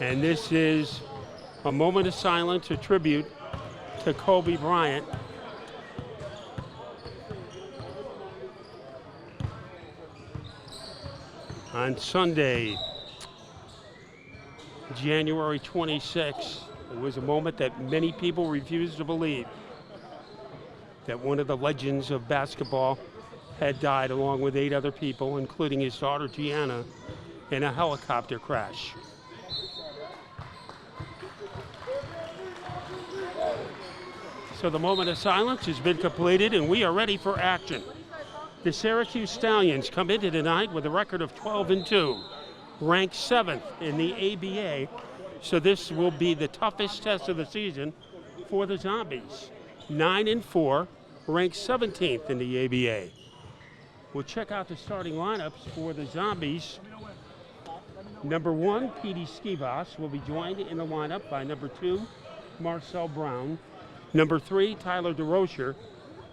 And this is a moment of silence, a tribute to Kobe Bryant. On Sunday, January 26th, it was a moment that many people refused to believe, that one of the legends of basketball had died along with 8 other people, including his daughter Gianna, in a helicopter crash. So the moment of silence has been completed and we are ready for action. The Syracuse Stallions come into tonight with a record of 12-2, ranked 7th in the ABA. So this will be the toughest test of the season for the Zombies. 9-4, ranked 17th in the ABA. We'll check out the starting lineups for the Zombies. Number 1, Petey Skivas will be joined in the lineup by number 2, Marcel Brown. Number 3, Tyler DeRocher.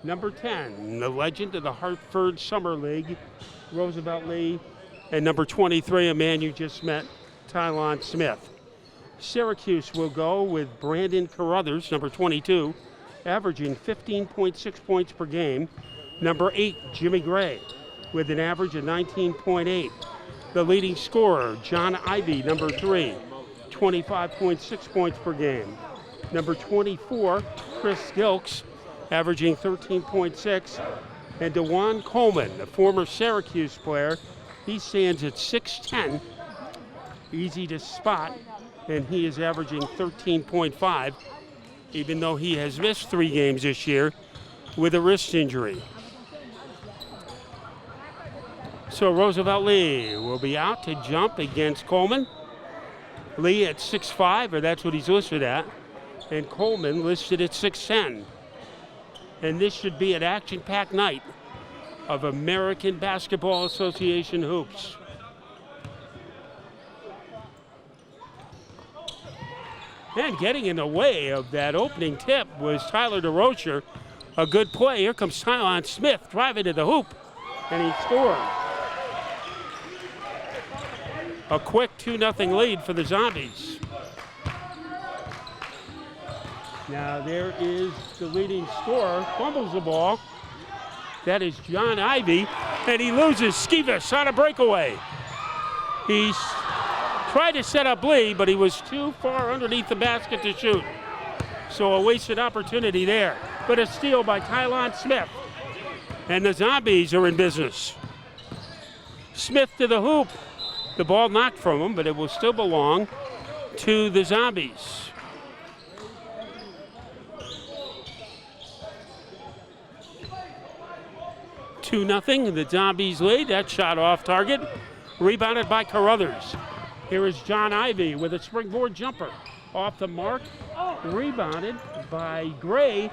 Number 10, the legend of the Hartford Summer League, Roosevelt Lee. And number 23, a man you just met, Tylon Smith. Syracuse will go with Brandon Carruthers, number 22, averaging 15.6 points per game. Number 8, Jimmy Gray, with an average of 19.8. The leading scorer, John Ivey, number 3, 25.6 points per game. Number 24, Chris Gilks, averaging 13.6. And DeJuan Coleman, a former Syracuse player, he stands at 6'10", easy to spot, and he is averaging 13.5, even though he has missed 3 games this year with a wrist injury. So Roosevelt Lee will be out to jump against Coleman. Lee at 6'5", or that's what he's listed at, and Coleman listed at 6'10". And this should be an action-packed night of American Basketball Association hoops. And getting in the way of that opening tip was Tyler DeRocher. A good play. Here comes Tylon Smith driving to the hoop, and he scored. A quick 2-0 lead for the Zombies. Now there is the leading scorer, fumbles the ball. That is John Ivey, and he loses Skivas on a breakaway. He's tried to set up Lee, but he was too far underneath the basket to shoot. So a wasted opportunity there. But a steal by Tylon Smith. And the Zombies are in business. Smith to the hoop. The ball knocked from him, but it will still belong to the Zombies. 2-0, the Zombies lead. That shot off target, rebounded by Carruthers. Here is John Ivey with a springboard jumper. Off the mark, rebounded by Gray,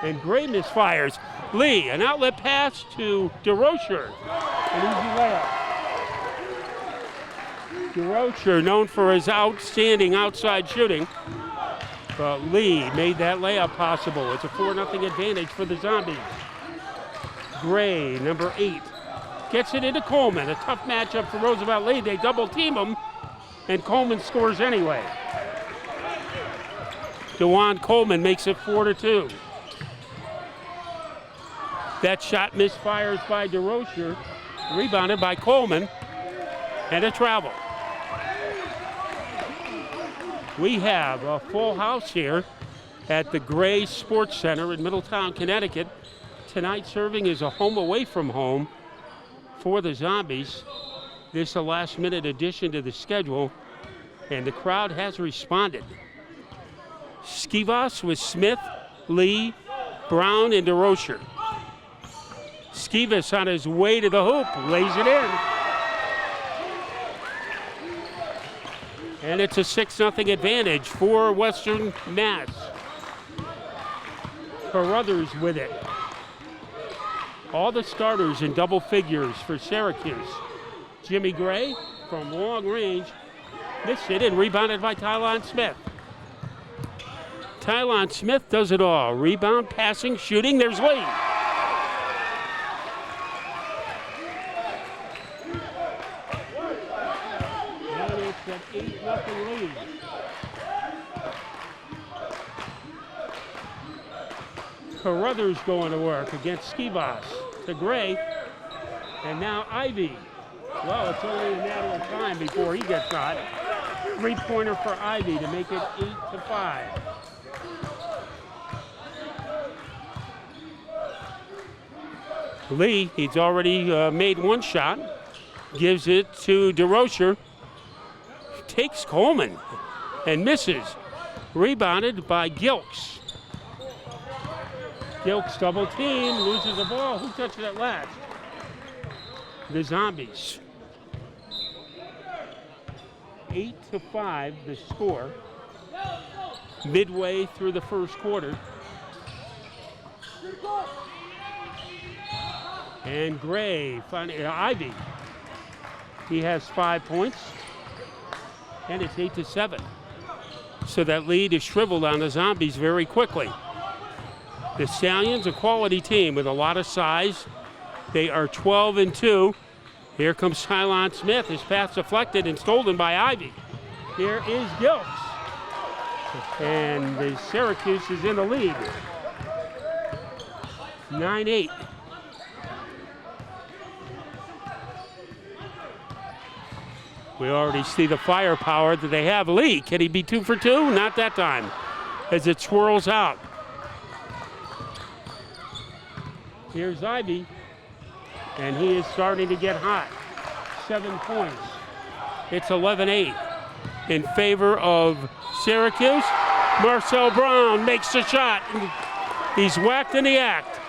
and Gray misfires. Lee, an outlet pass to DeRocher. An easy layup. DeRocher, known for his outstanding outside shooting, but Lee made that layup possible. It's a 4-0 advantage for the Zombies. Gray, number 8, gets it into Coleman. A tough matchup for Roosevelt Lee. They double team him, and Coleman scores anyway. DeJuan Coleman makes it 4-2. That shot misfires by DeRocher, rebounded by Coleman, and a travel. We have a full house here at the Gray Sports Center in Middletown, Connecticut. Tonight serving as a home away from home for the Zombies. This is a last-minute addition to the schedule, and the crowd has responded. Skivas with Smith, Lee, Brown, and DeRocher. Skivas on his way to the hoop, lays it in. And it's a 6-0 advantage for Western Mass. Carruthers with it. All the starters in double figures for Syracuse. Jimmy Gray from long range, missed it and rebounded by Tylon Smith. Tylon Smith does it all. Rebound, passing, shooting, there's Lee. And it's an 8-0 lead. Carruthers going to work against Skivas. To Gray, and now Ivy. Well, it's only a matter of time before he gets hot. 3-pointer for Ivy to make it 8-5. Lee, he's already made one shot. Gives it to DeRocher. Takes Coleman and misses. Rebounded by Gilks. Gilks double team, loses the ball. Who touched it last? The Zombies. 8-5 the score. Midway through the first quarter. And Gray, Ivy. He has 5 points. And it's 8-7. So that lead is shriveled on the Zombies very quickly. The Stallions, a quality team with a lot of size. They are 12-2. Here comes Tylon Smith. His pass deflected and stolen by Ivy. Here is Gilks. And the Syracuse is in the lead. 9-8. We already see the firepower that they have. Lee, can he be 2 for 2? Not that time, as it swirls out. Here's Ivy, and he is starting to get hot. 7 points. It's 11-8 in favor of Syracuse. Marcel Brown makes the shot. He's whacked in the act.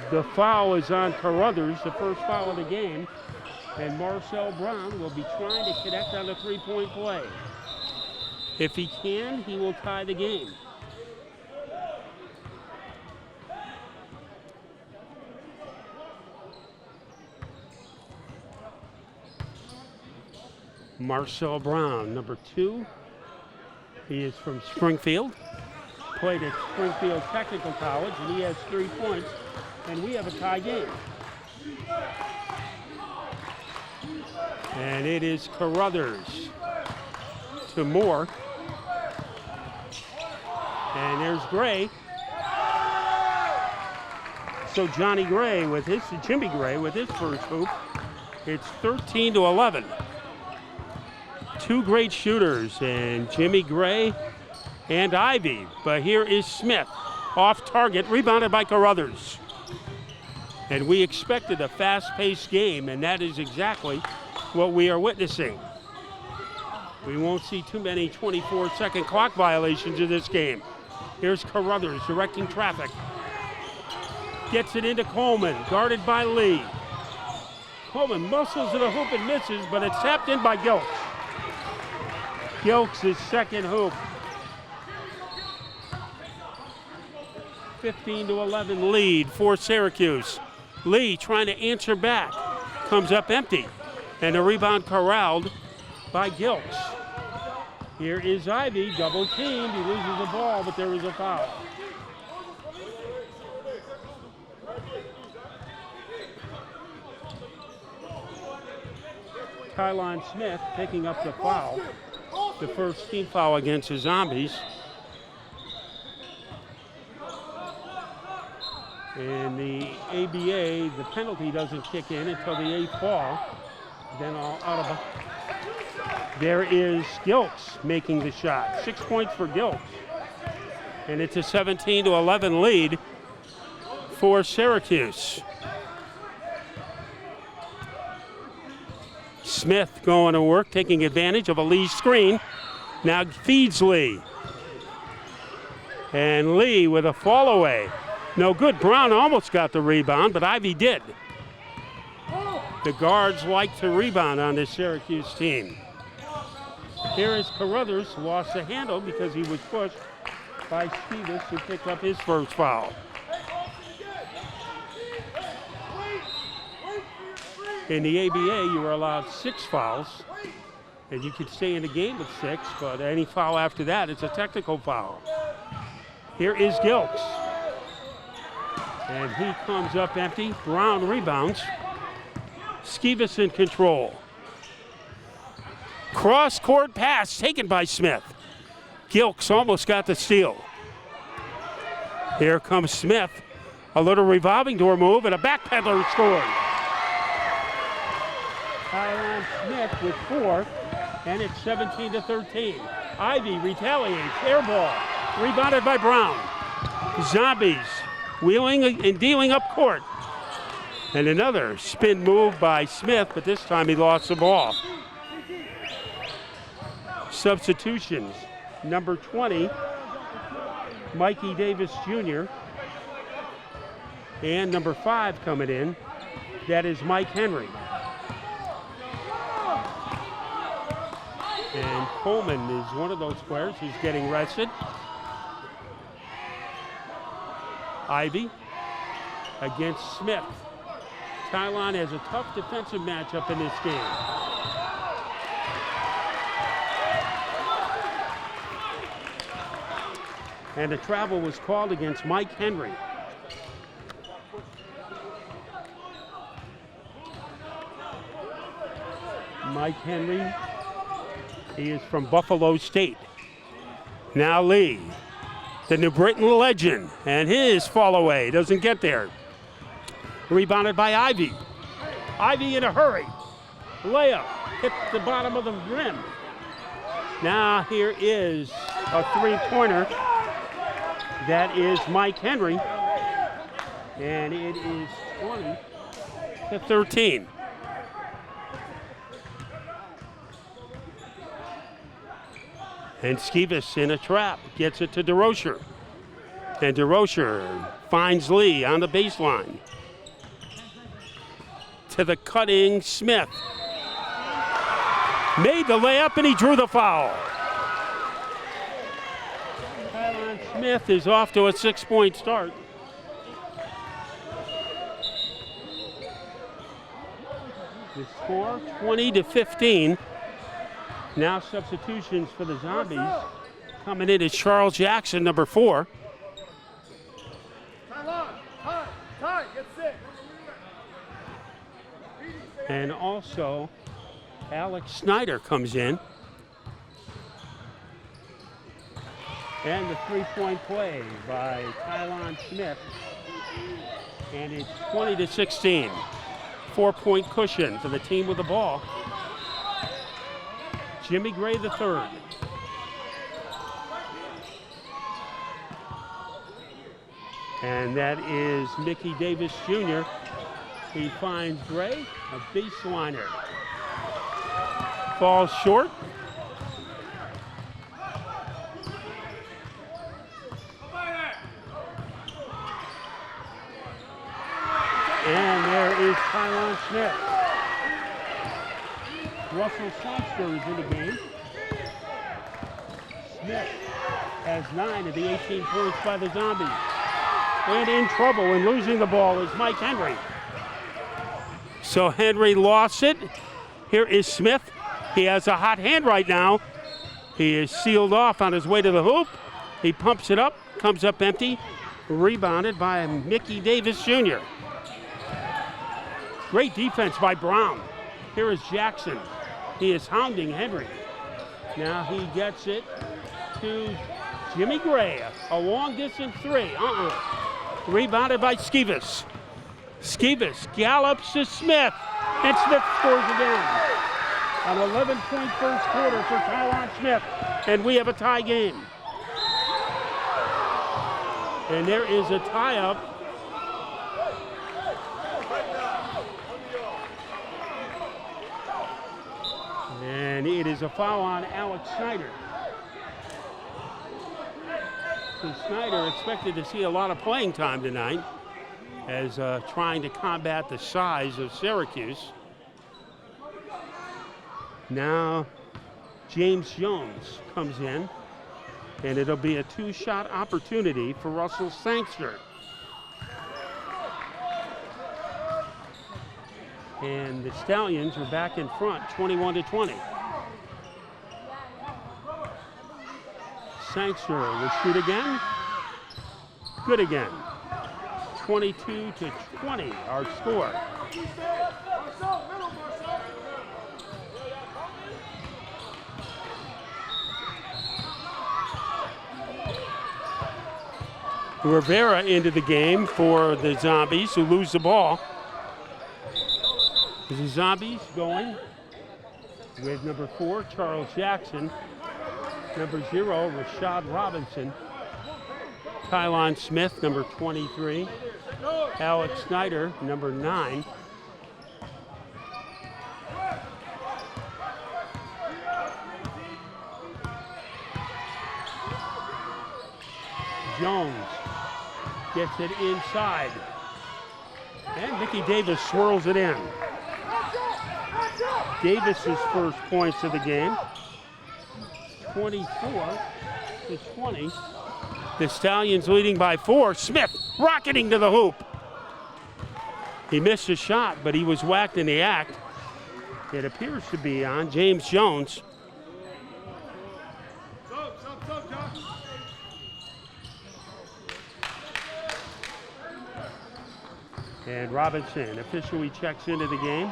The foul is on Carruthers, the first foul of the game, and Marcel Brown will be trying to connect on the 3-point play. If he can, he will tie the game. Marcel Brown, number 2. He is from Springfield, played at Springfield Technical College, and he has 3 points, and we have a tie game. And it is Carruthers to Moore. And there's Gray. So Jimmy Gray with his first hoop. It's 13-11. 2 great shooters, and Jimmy Gray and Ivy. But here is Smith, off target, rebounded by Carruthers. And we expected a fast-paced game, and that is exactly what we are witnessing. We won't see too many 24-second clock violations in this game. Here's Carruthers directing traffic. Gets it into Coleman, guarded by Lee. Coleman muscles to the hoop and misses, but it's tapped in by Gilks. Gilks' second hoop. 15-11 lead for Syracuse. Lee trying to answer back. Comes up empty. And a rebound corralled by Gilks. Here is Ivy, double teamed. He loses the ball, but there is a foul. Tylon Smith picking up the foul. The first team foul against the Zombies. And the ABA, the penalty doesn't kick in until the 8th ball. Then there is Gilks making the shot. 6 points for Gilks. And it's a 17-11 lead for Syracuse. Smith going to work, taking advantage of a Lee screen. Now feeds Lee. And Lee with a fall away. No good. Brown almost got the rebound, but Ivy did. The guards like to rebound on this Syracuse team. Here is Carruthers, lost the handle because he was pushed by Stevens, who picked up his first foul. In the ABA, you are allowed 6 fouls, and you could stay in the game with 6, but any foul after that, it's a technical foul. Here is Gilks. And he comes up empty. Brown rebounds. Skivas in control. Cross-court pass taken by Smith. Gilks almost got the steal. Here comes Smith. A little revolving door move and a backpedaler scores. Tyron Smith with 4, and it's 17-13. Ivy retaliates, air ball, rebounded by Brown. Zombies wheeling and dealing up court. And another spin move by Smith, but this time he lost the ball. Substitutions, number 20, Mikey Davis Jr., and number 5 coming in, that is Mike Henry. And Coleman is one of those players who's getting rested. Ivy against Smith. Tylon has a tough defensive matchup in this game. And a travel was called against Mike Henry. Mike Henry, he is from Buffalo State. Now Lee, the New Britain legend, and his fall away doesn't get there. Rebounded by Ivy. Ivy in a hurry. Layup, hit the bottom of the rim. Now here is a three-pointer. That is Mike Henry, and it is 20-13. And Skivas in a trap, gets it to DeRocher. And DeRocher finds Lee on the baseline. To the cutting Smith. Made the layup and he drew the foul. Tyron Smith is off to a 6-point start. The score 20-15. Now substitutions for the Zombies. Coming in is Charles Jackson, number 4. And also Alex Snyder comes in. And the three-point play by Tylon Smith. And it's 20-16. 4-point cushion for the team with the ball. Jimmy Gray III. And that is Mickey Davis Jr. He finds Gray, a baseliner. Falls short. And there is Tylon Smith. Russell Sangster is in the game. Smith has 9 of the 18 points by the Zombies. And in trouble and losing the ball is Mike Henry. So Henry lost it. Here is Smith. He has a hot hand right now. He is sealed off on his way to the hoop. He pumps it up, comes up empty. Rebounded by Mickey Davis Jr. Great defense by Brown. Here is Jackson. He is hounding Henry. Now he gets it to Jimmy Gray. A long distance three. Rebounded by Skivas. Skivas gallops to Smith. And Smith scores again. An 11-point first quarter for Tylon Smith. And we have a tie game. And there is a tie-up. And it is a foul on Alex Snyder. So Snyder expected to see a lot of playing time tonight as trying to combat the size of Syracuse. Now James Jones comes in, and it'll be a 2-shot opportunity for Russell Sangster. And the Stallions are back in front, 21-20. Sangster will shoot again. Good again. 22-20, our score. Rivera into the game for the Zombies, who lose the ball. The Zombies going with number 4, Charles Jackson. Number 0, Rashad Robinson. Tylon Smith, number 23. Alex Snyder, number 9. Jones gets it inside. And Mickey Davis swirls it in. Davis's first points of the game. 24-20. The Stallions leading by 4. Smith rocketing to the hoop. He missed a shot, but he was whacked in the act. It appears to be on James Jones. And Robinson officially checks into the game.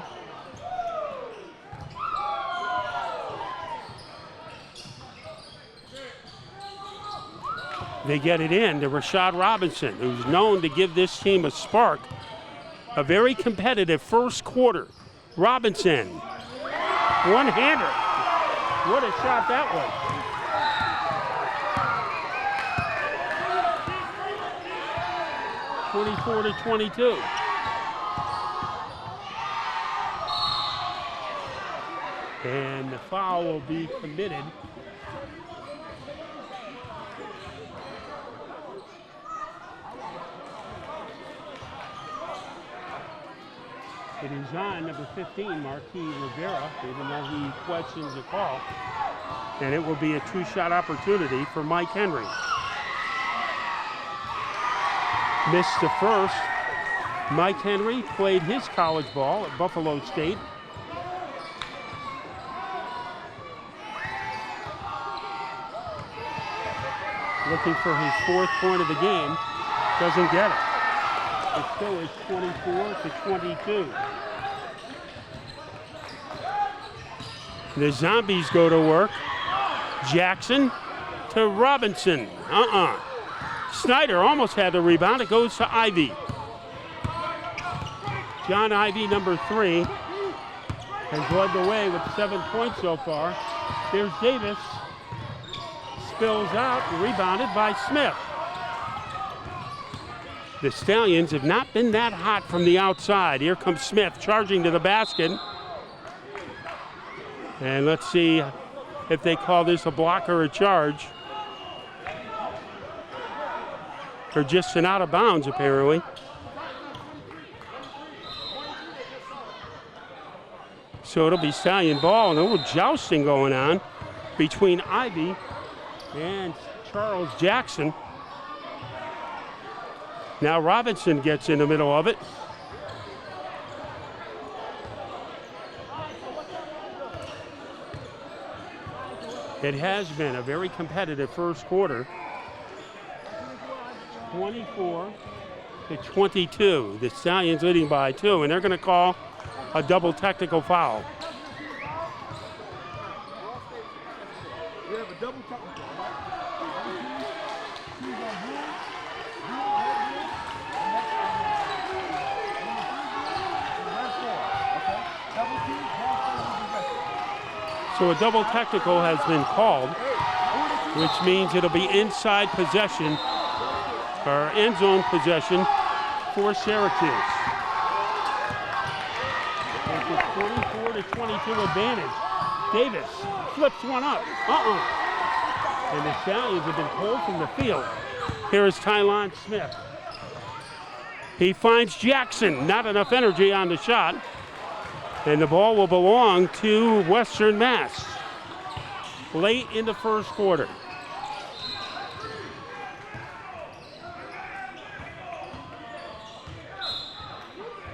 They get it in to Rashad Robinson, who's known to give this team a spark. A very competitive first quarter. Robinson, one-hander. What a shot that was. 24-22. And the foul will be committed. It is on number 15, Marquis Rivera, even though he questions the call. And it will be a two-shot opportunity for Mike Henry. Missed the first. Mike Henry played his college ball at Buffalo State. Looking for his 4th point of the game. Doesn't get it. It still is 24-22. The Zombies go to work. Jackson to Robinson. Snyder almost had the rebound. It goes to Ivy. John Ivy, number 3, has led the way with 7 points so far. There's Davis. Spills out, rebounded by Smith. The Stallions have not been that hot from the outside. Here comes Smith charging to the basket. And let's see if they call this a block or a charge. Or just an out of bounds, apparently. So it'll be Stallion ball, and a little jousting going on between Ivy and Charles Jackson. Now Robinson gets in the middle of it. It has been a very competitive first quarter. 24-22. The Stallions leading by 2, and they're going to call a double technical foul. So a double technical has been called, which means it'll be inside possession, or end zone possession for Syracuse. It's a 24-22 advantage. Davis flips one up. And the Stallions have been pulled from the field. Here is Tylon Smith. He finds Jackson. Not enough energy on the shot. And the ball will belong to Western Mass late in the first quarter.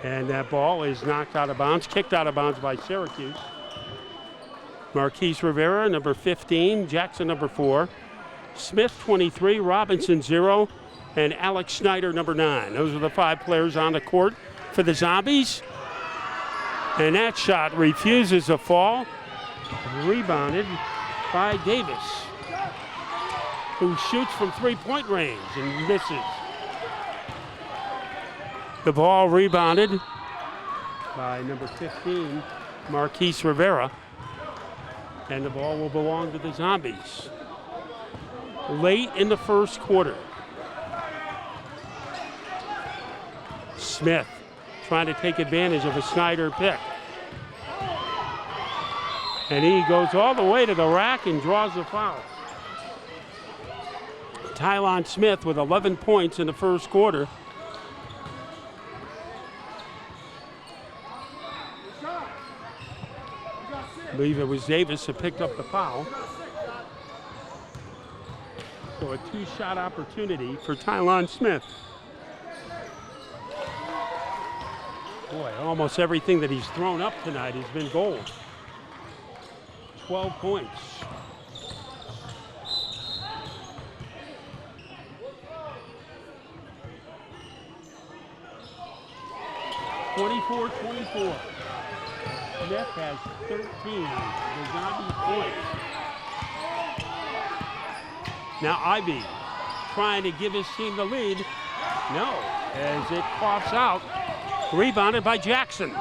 And that ball is knocked out of bounds, kicked out of bounds by Syracuse. Marquise Rivera, number 15, Jackson, number 4, Smith, 23, Robinson, 0, and Alex Snyder, number 9. Those are the 5 players on the court for the Zombies. And that shot refuses a fall. Rebounded by Davis, who shoots from 3-point range and misses. The ball rebounded by number 15, Marquise Rivera. And the ball will belong to the Zombies. Late in the first quarter. Smith trying to take advantage of a Snyder pick. And he goes all the way to the rack and draws the foul. Tylon Smith with 11 points in the first quarter. I believe it was Davis that picked up the foul. So a two-shot opportunity for Tylon Smith. Boy, almost everything that he's thrown up tonight has been gold. 12 points. (24-24). Smith has 13. The Zombie points. Now Ivy trying to give his team the lead. No, as it coughs out. Rebounded by Jackson.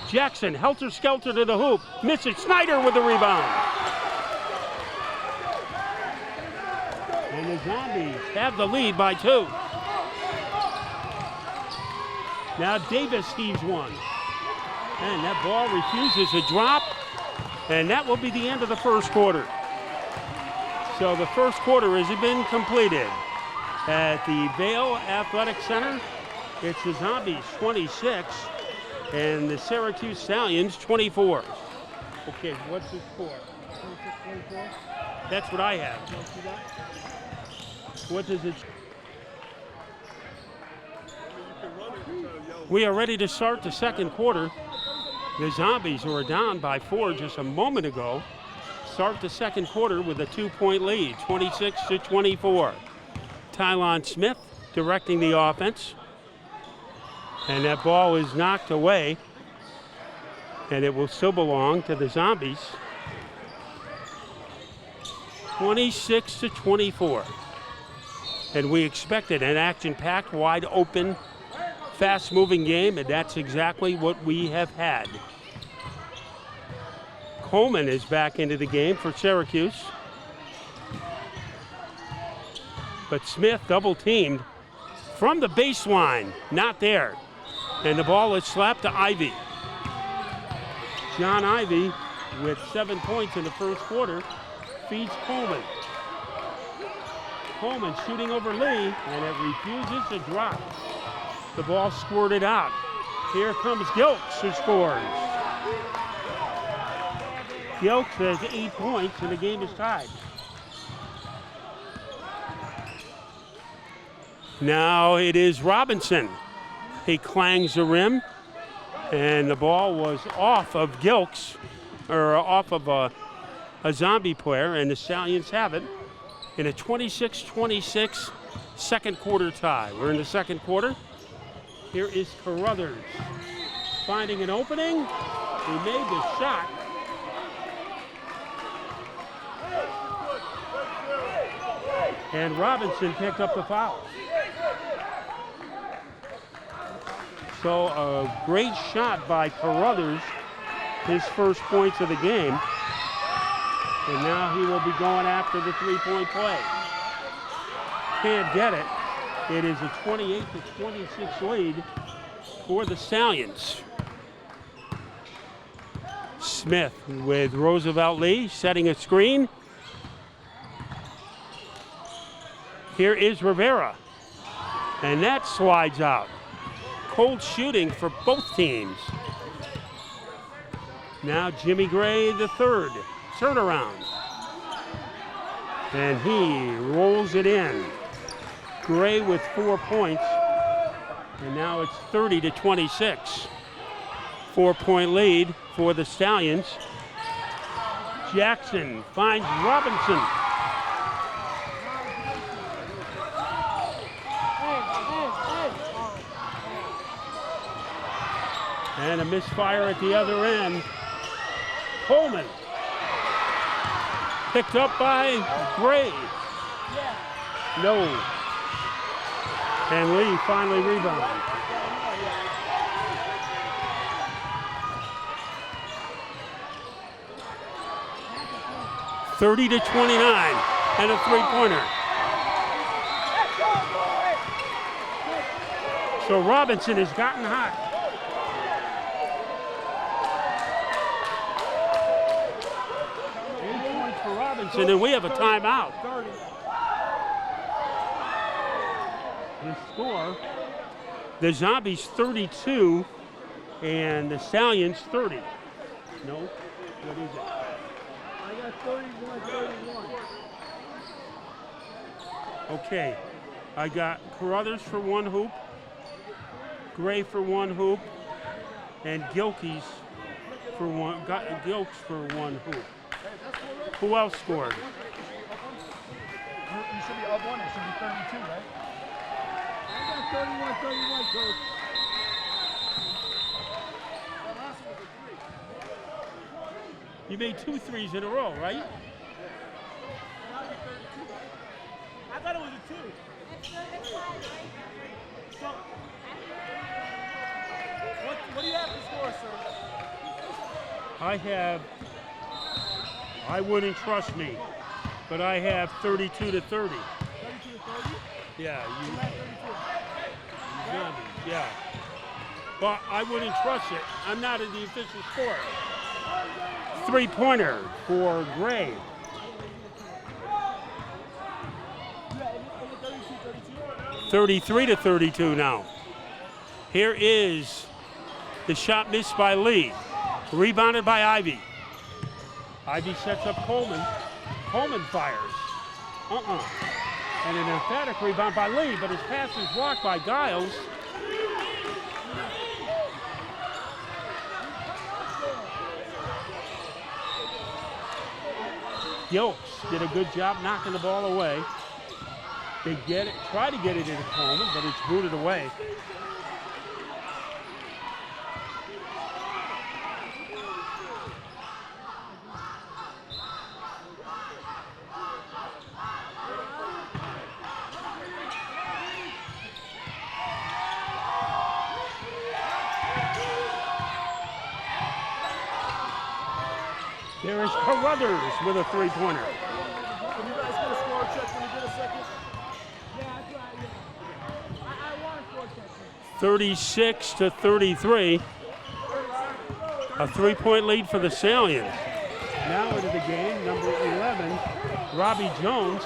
Jackson, helter-skelter to the hoop. Misses. Snyder with the rebound. And the Zombies have the lead by 2. Now Davis heaves one. And that ball refuses a drop. And that will be the end of the first quarter. So the first quarter has been completed at the VALE Athletic Center. It's the Zombies 26 and the Syracuse Stallions 24. Okay, what's the score? 26-24? That's what I have. What does it? We are ready to start the second quarter. The Zombies, who were down by 4 just a moment ago, start the second quarter with a 2-point lead, 26-24. Tylon Smith directing the offense. And that ball is knocked away. And it will still belong to the Zombies. 26-24. And we expected an action-packed, wide open, fast-moving game, and that's exactly what we have had. Coleman is back into the game for Syracuse. But Smith double-teamed from the baseline, not there. And the ball is slapped to Ivy. John Ivy, with 7 points in the first quarter, feeds Coleman. Coleman shooting over Lee, and it refuses to drop. The ball squirted out. Here comes Gilks, who scores. Gilks has 8 points, and the game is tied. Now it is Robinson. He clangs the rim, and the ball was off of Gilks, or off of a Zombie player, and the Stallions have it in a 26-26 second quarter tie. We're in the second quarter. Here is Carruthers finding an opening. He made the shot. And Robinson picked up the foul. So a great shot by Carruthers, his first points of the game. And now he will be going after the three-point play. Can't get it. It is a 28-26 lead for the Stallions. Smith with Roosevelt Lee setting a screen. Here is Rivera. And that slides out. Cold shooting for both teams. Now Jimmy Gray the third. Turnaround. And he rolls it in. Gray with 4 points. And now it's 30-26. 4-point lead for the Stallions. Jackson finds Robinson. And a misfire at the other end. Coleman. Picked up by Gray. No. And Lee finally rebounds. 30-29, and a three-pointer. So Robinson has gotten hot. 8 points for Robinson, and we have a timeout. The score, the Zombies 32 and the Stallions 30. No, what is it? I got 31-31. Okay, I got Carruthers for 1 hoop, Gray for 1 hoop, and Gilkes for 1. Gilkes for 1 hoop. Who else scored? You should be up 1. It should be 32, right? I got 31-31, coach. You made 2 threes in a row, right? I thought it was a 2. So, what do you have to score, sir? I wouldn't trust me, but I have 32-30. 32 to 30? Yeah, You had 32. yeah. But I wouldn't trust it. I'm not in the official score. Three-pointer for Gray. Yeah, 33-32 now. Here is the shot missed by Lee. Rebounded by Ivy. Ivy sets up Coleman. Coleman fires. And an emphatic rebound by Lee, but his pass is blocked by Giles. Gilkes did a good job knocking the ball away. They try to get it into Coleman, but it's booted away. There is Carruthers with a three-pointer. Can you guys get a score check when you get a second? Yeah, that's right, yeah. I want a score check. 36-33. A three-point lead for the Stallions. Now into the game, number 11, Robbie Jones.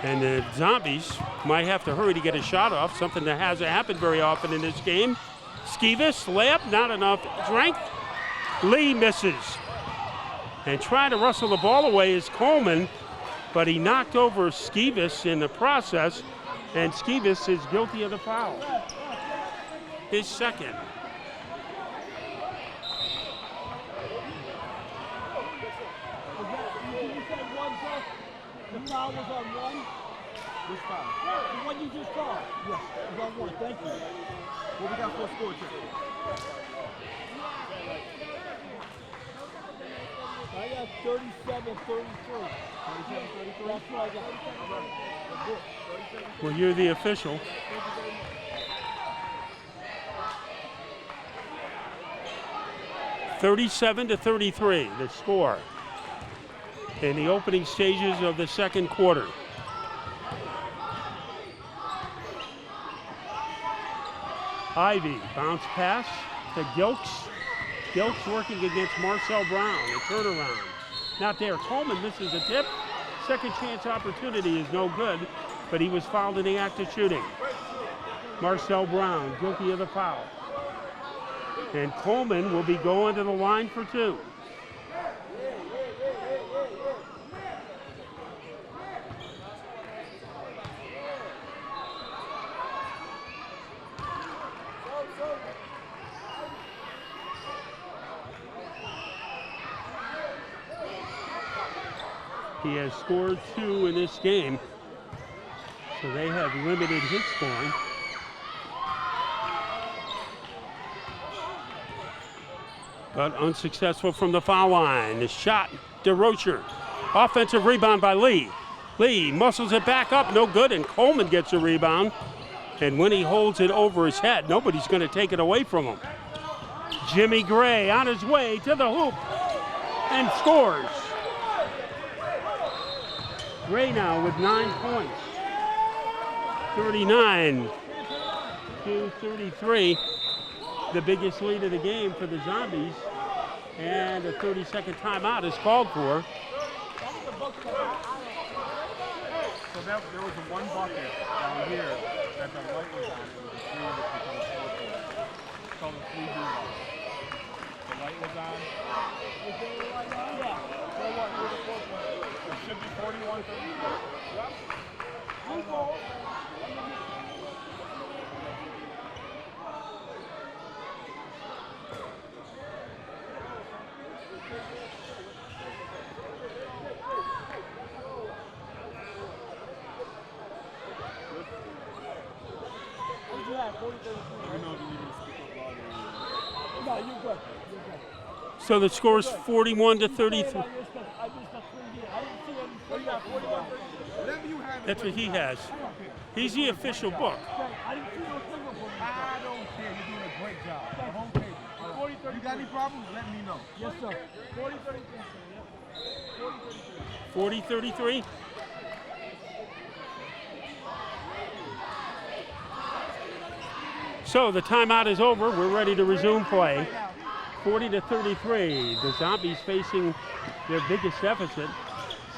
And the Zombies might have to hurry to get a shot off, something that hasn't happened very often in this game. Skevis, layup, not enough strength. Lee misses. And trying to wrestle the ball away is Coleman, but he knocked over Skevis in the process, and Skevis is guilty of the foul. His second. You said 1, sir? The foul was on 1? Which foul? The one you just called? Yes, it was on 1. Thank you. What we got for a score check? I got 37-33. 37-33? That's what I got. Well, you're the official. (37-33) the score in the opening stages of the second quarter. Ivy, bounce pass to Gilkes. Gilkes working against Marcel Brown, a turnaround. Not there. Coleman misses a tip. Second chance opportunity is no good, but he was fouled in the act of shooting. Marcel Brown, guilty of the foul. And Coleman will be going to the line for 2. He has scored 2 in this game, so they have limited his scoring. But unsuccessful from the foul line. The shot, DeRocher. Offensive rebound by Lee. Lee muscles it back up, no good, and Coleman gets a rebound. And when he holds it over his head, nobody's going to take it away from him. Jimmy Gray on his way to the hoop. and scores. Gray now with 9 points. 39-33. The biggest lead of the game for the Zombies. And a 30-second timeout is called for. So there was one bucket down here that the light was on. It was a 3 that became a 4 point. It's called a 3 do. The light was on. Is there a light on? Yeah. So what? It was a 4 point. It should be 41-34. Yep. Blue ball. No, you're good. So the score is 41-33. I missed the 3 here. I didn't see any. What do you got? 41. Whatever you have. That's what he has. He's the official book. I didn't see no signal from you. I don't care. You're doing a great job. The home table. 40-33. You got any problems? Let me know. Yes, sir. 40-33. 40-33. So the timeout is over. We're ready to resume play. 40-33. The Zombies facing their biggest deficit,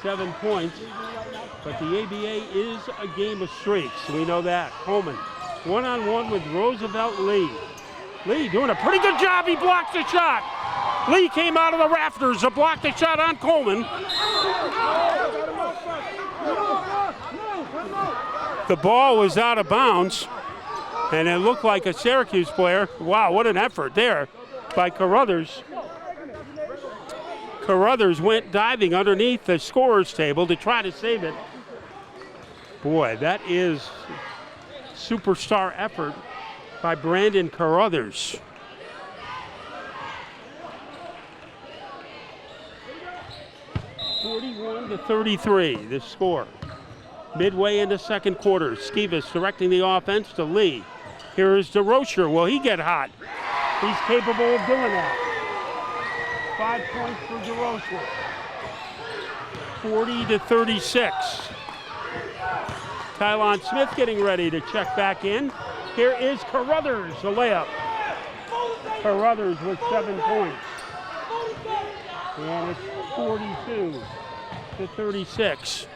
7 points. But the ABA is a game of streaks. We know that. Coleman, one-on-one with Roosevelt Lee. Lee doing a pretty good job. He blocks the shot. Lee came out of the rafters to block the shot on Coleman. The ball was out of bounds, and it looked like a Syracuse player. Wow, what an effort there by Carruthers. Carruthers went diving underneath the scorer's table to try to save it. Boy, that is superstar effort by Brandon Carruthers. (41-33) the score. Midway in the second quarter, Skivas directing the offense to Lee. Here is DeRocher. Will he get hot? He's capable of doing that. 5 points for DeRocher. 40-36. Tylon Smith getting ready to check back in. Here is Carruthers, a layup. Carruthers with 7 points. And it's 42-36.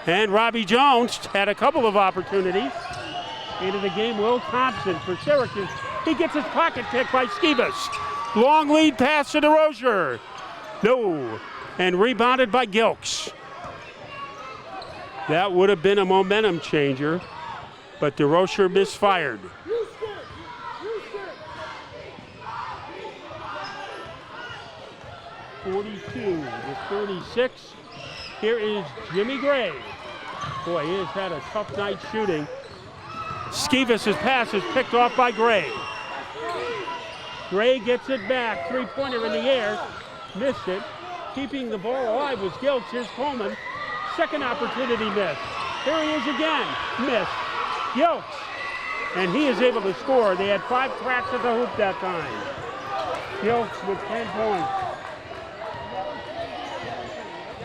And Robbie Jones had a couple of opportunities. Into the game, Will Thompson for Syracuse. He gets his pocket picked by Skivas. Long lead pass to DeRocher. No. And rebounded by Gilks. That would have been a momentum changer, but DeRocher misfired. 42-36. Here is Jimmy Gray. Boy, he has had a tough night shooting. Skivas' pass is picked off by Gray. Gray gets it back. Three-pointer in the air. Missed it. Keeping the ball alive was Gilks. Here's Coleman. Second opportunity missed. Here he is again. Missed. Gilks. And he is able to score. They had 5 cracks at the hoop that time. Gilks with 10 points.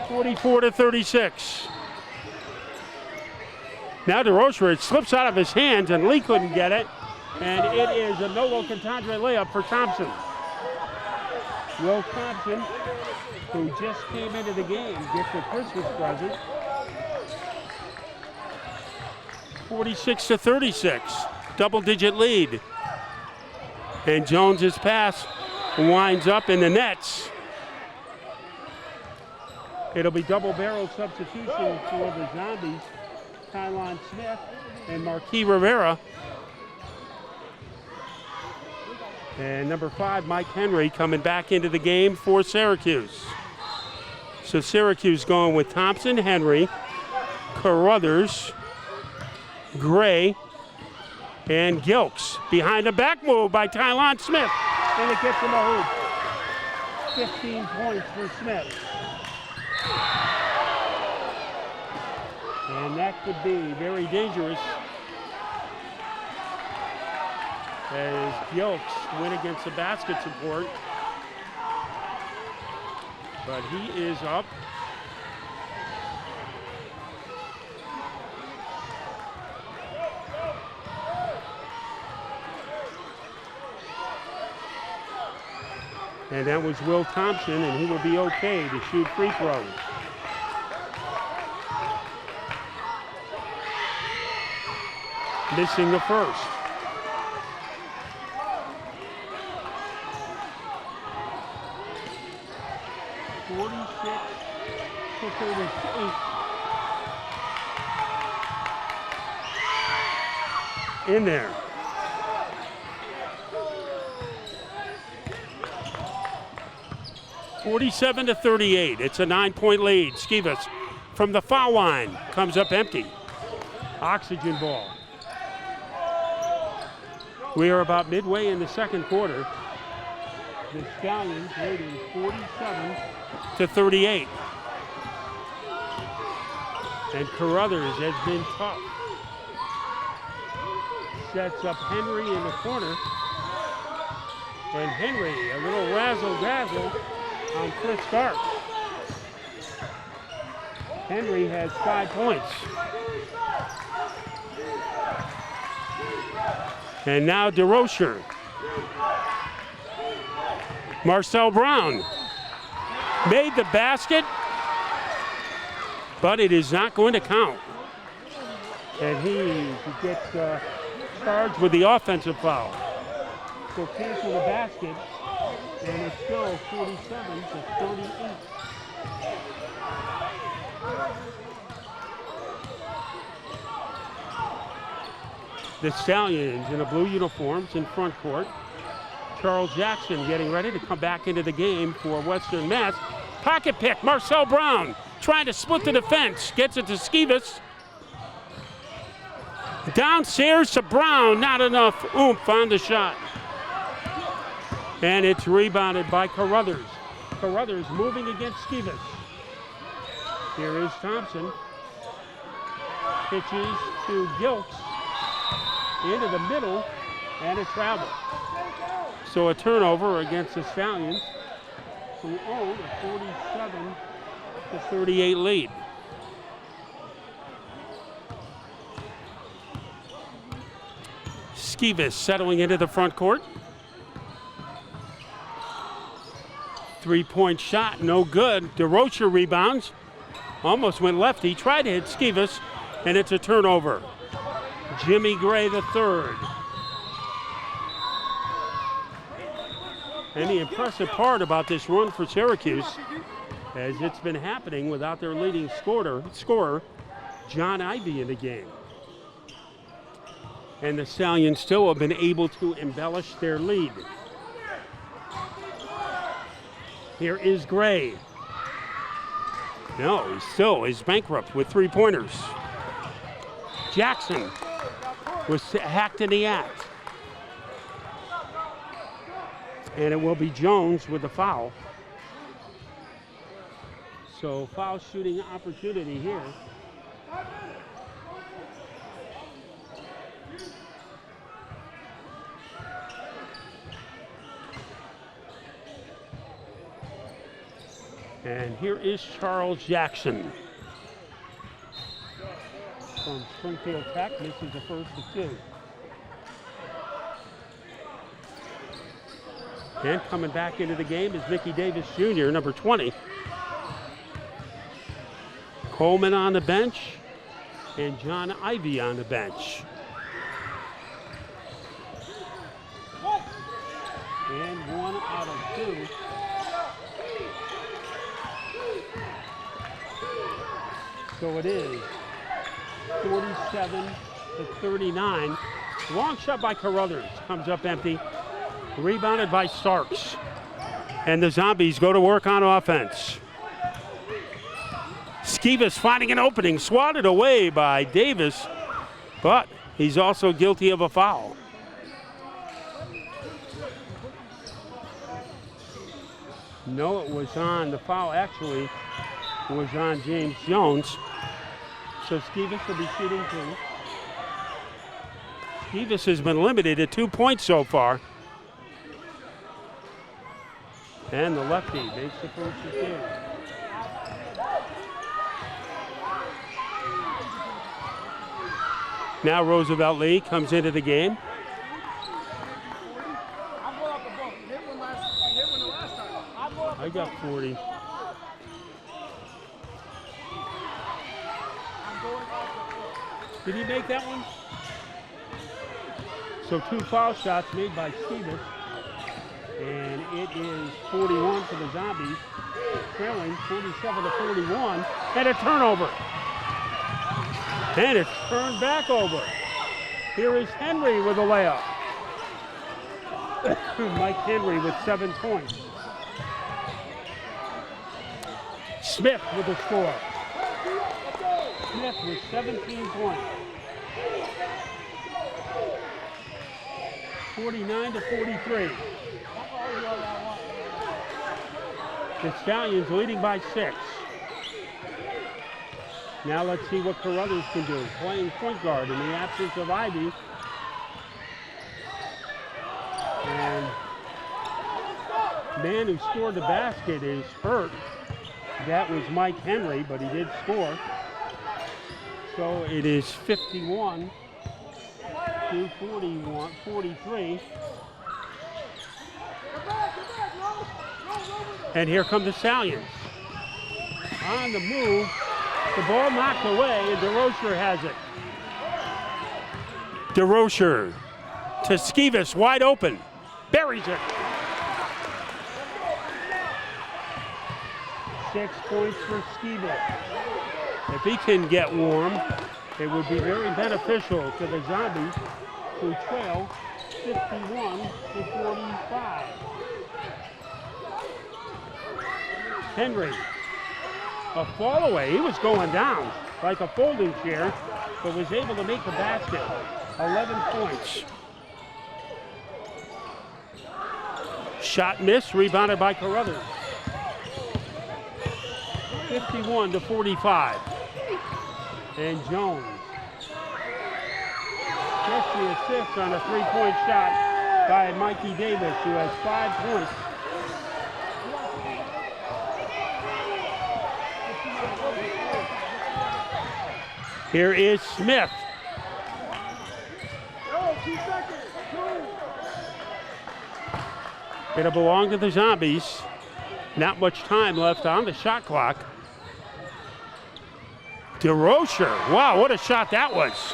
44-36. Now DeRocher, it slips out of his hands and Lee couldn't get it. And it is a Nolo Contandre layup for Thompson. Will Thompson, who just came into the game, gets a Christmas present. 46-36, double-digit lead. And Jones's pass winds up in the nets. It'll be double-barrel substitution for the Zombies. Tylon Smith and Marquis Rivera. And number 5, Mike Henry, coming back into the game for Syracuse. So Syracuse going with Thompson, Henry, Carruthers, Gray, and Gilks. Behind the back move by Tylon Smith. And it gets in the hoop. 15 points for Smith. And that could be very dangerous as Gilks went against the basket support. but he is up. And that was Will Thompson, and he will be okay to shoot free throws. Missing the first. In there. (47-38). It's a 9-point lead. Skivas from the foul line comes up empty. Oxygen ball. We are about midway in the second quarter. The Stallions leading 47-38. And Carruthers has been tough. Sets up Henry in the corner. And Henry, a little razzle-dazzle on Chris Stark. Henry has 5 points. And now DeRocher. Marcel Brown made the basket, but it is not going to count. And he gets charged with the offensive foul. So cancel the basket, and it's still 47-38. The Stallions in the blue uniforms in front court. Charles Jackson getting ready to come back into the game for Western Mass. Pocket pick, Marcel Brown trying to split the defense. Gets it to Skivas. Downstairs to Brown, not enough oomph on the shot. And it's rebounded by Carruthers. Carruthers moving against Skivas. Here is Thompson. Pitches to Gilks. Into the middle, and a travel. So a turnover against the Stallions, who own a 47-38 lead. Skivas settling into the front court. 3-point shot, no good. DeRocher rebounds. Almost went left. He tried to hit Skivas, and it's a turnover. Jimmy Gray the third. And the impressive part about this run for Syracuse, as it's been happening without their leading scorer, John Ivey, in the game. And the Stallions still have been able to embellish their lead. Here is Gray. No, he still is bankrupt with 3-pointers. Jackson was hacked in the act. And it will be Jones with the foul. So foul shooting opportunity here. And here is Charles Jackson. From Springfield Tech, misses the first of two. And coming back into the game is Mickey Davis Jr., number 20. Coleman on the bench, and John Ivey on the bench. And 1 out of 2. So it is 47-39. Long shot by Carruthers, comes up empty. Rebounded by Starks. And the Zombies go to work on offense. Skivas finding an opening, swatted away by Davis, but he's also guilty of a foul. No, it was on, the foul actually was on James Jones. So Skivas will be shooting two. Skivas has been limited at 2 points so far. And the lefty makes the first of the game. Now Roosevelt Lee comes into the game. I got 40. Did he make that one? So 2 foul shots made by Stevens. And it is 41 for the Zombies, trailing 47 to 41, and a turnover. And it's turned back over. Here is Henry with a layup. Mike Henry with 7 points. Smith with the score. Smith with 17 points. 49 to 43. The Stallions leading by 6. Now let's see what Carruthers can do. Playing point guard in the absence of Ivy. And the man who scored the basket is hurt. That was Mike Henry, but he did score. So it is 51 to 43. And here come the Stallions. On the move, the ball knocked away, and DeRocher has it. DeRocher to Skivas, wide open. Buries it. 6 points for Skivas. If he can get warm, it would be very beneficial to the Zombies, who trail 51 to 45. Henry, a fall away. He was going down like a folding chair, but was able to make the basket. 11 points. Shot missed, rebounded by Carruthers. 51 to 45. And Jones gets the assist on a 3-point shot by Mikey Davis, who has 5 points. Here is Smith. It'll belong to the Zombies. Not much time left on the shot clock. DeRocher, wow, what a shot that was.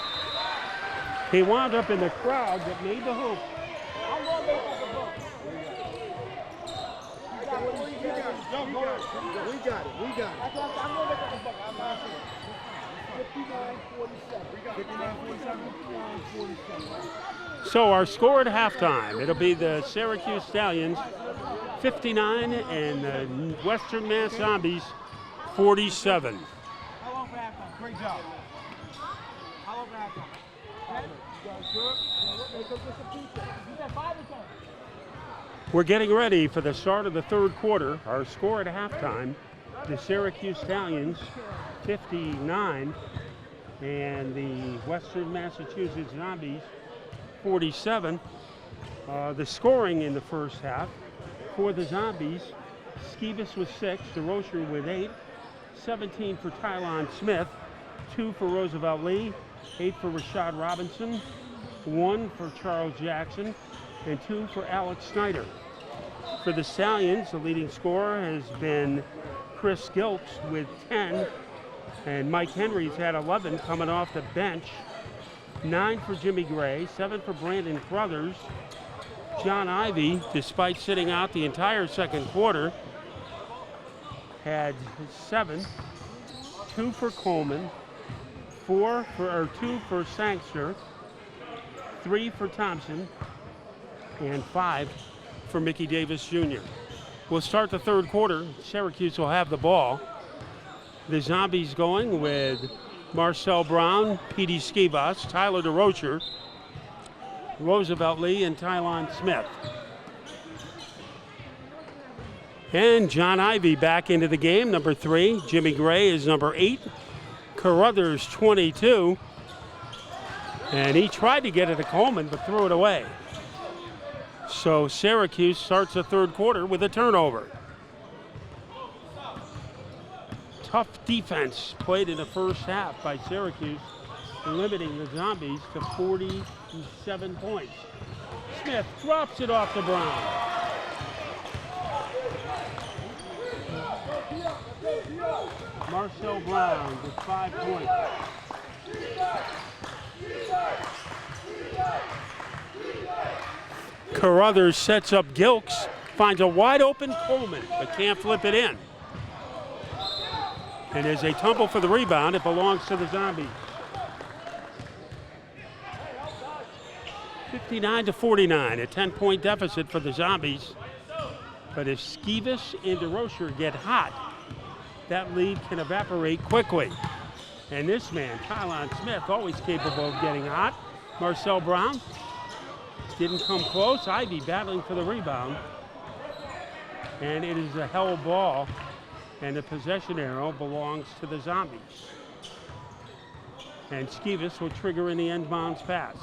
He wound up in the crowd that made the hoop. We got it. So our score at halftime, it'll be the Syracuse Stallions 59 and the Western Mass Zombies 47. How long for halftime? Great job. How long for halftime? We're getting ready for the start of the third quarter. Our score at halftime, the Syracuse Stallions 59 and the Western Massachusetts Zombies 47. The scoring in the first half for the Zombies, Skivas with 6, DeRocher with 8, 17 for Tylon Smith, 2 for Roosevelt Lee, 8 for Rashad Robinson, 1 for Charles Jackson, and 2 for Alex Snyder. For the Stallions, the leading scorer has been Chris Giltz with 10, and Mike Henry's had 11 coming off the bench. 9 for Jimmy Gray, 7 for Brandon Crothers. John Ivey, despite sitting out the entire second quarter, had 7. 2 for Coleman, 2 for Sangster, 3 for Thompson, and 5 for Mickey Davis Jr. We'll start the third quarter. Syracuse will have the ball. The Zombies going with Marcel Brown, Petey Skivas, Tyler DeRocher, Roosevelt Lee, and Tylon Smith. And John Ivey back into the game, number 3. Jimmy Gray is number 8. Carruthers, 22. And he tried to get it to Coleman, but threw it away. So Syracuse starts the third quarter with a turnover. Tough defense played in the first half by Syracuse, limiting the Zombies to 47 points. Smith drops it off to Brown. Marcel Brown with 5 points. Carruthers sets up Gilks, finds a wide open Coleman, but can't flip it in. And as they tumble for the rebound, it belongs to the Zombies. 59-49, a 10-point deficit for the Zombies. But if Skeevis and DeRocher get hot, that lead can evaporate quickly. And this man, Tylon Smith, always capable of getting hot. Marcel Brown didn't come close. Ivy battling for the rebound. And it is a held ball, and the possession arrow belongs to the Zombies. And Skeevis will trigger in the end bounds pass.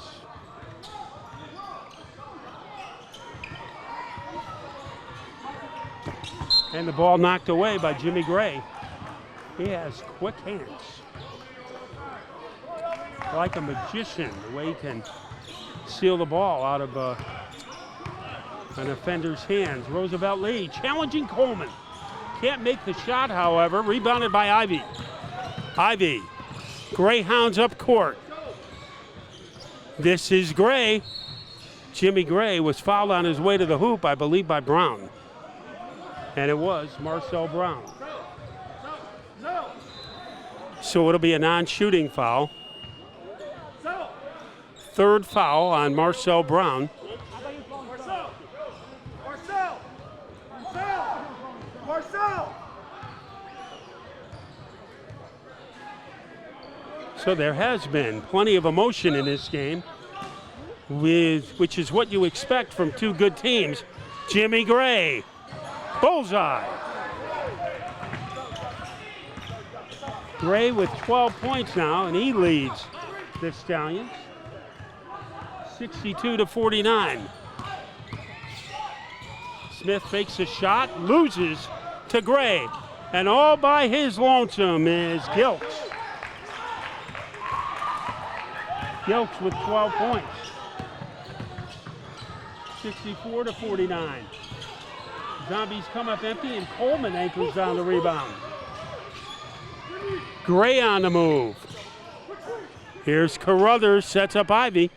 And the ball knocked away by Jimmy Gray. He has quick hands. Like a magician, the way he can seal the ball out of an offender's hands. Roosevelt Lee challenging Coleman. Can't make the shot, however. Rebounded by Ivy. Ivy. Greyhounds up court. This is Gray. Jimmy Gray was fouled on his way to the hoop, I believe, by Brown. And it was Marcel Brown. So it'll be a non-shooting foul. Third foul on Marcel Brown. So there has been plenty of emotion in this game, which is what you expect from two good teams. Jimmy Gray. Bullseye. Gray with 12 points now, and he leads the Stallions 62-49. Smith fakes a shot, loses to Gray, and all by his lonesome is Gilks. Gilks with 12 points. 64-49. Zombies come up empty, and Coleman anchors down the rebound. Gray on the move. Here's Carruthers, sets up Ivy.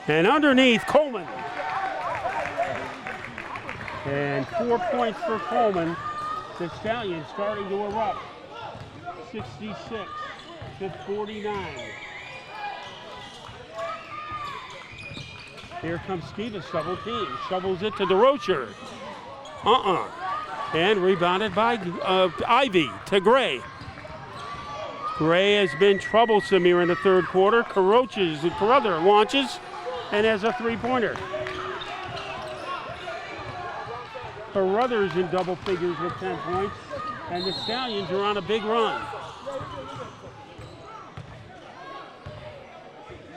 And underneath, Coleman. And 4 points for Coleman. The Stallions starting to erupt. 66-49. Here comes Skeevis, double team. Shovels it to DeRocher. And rebounded by Ivy to Gray. Gray has been troublesome here in the third quarter. Carruthers launches and has a three-pointer. Carruthers in double figures with 10 points. And the Stallions are on a big run.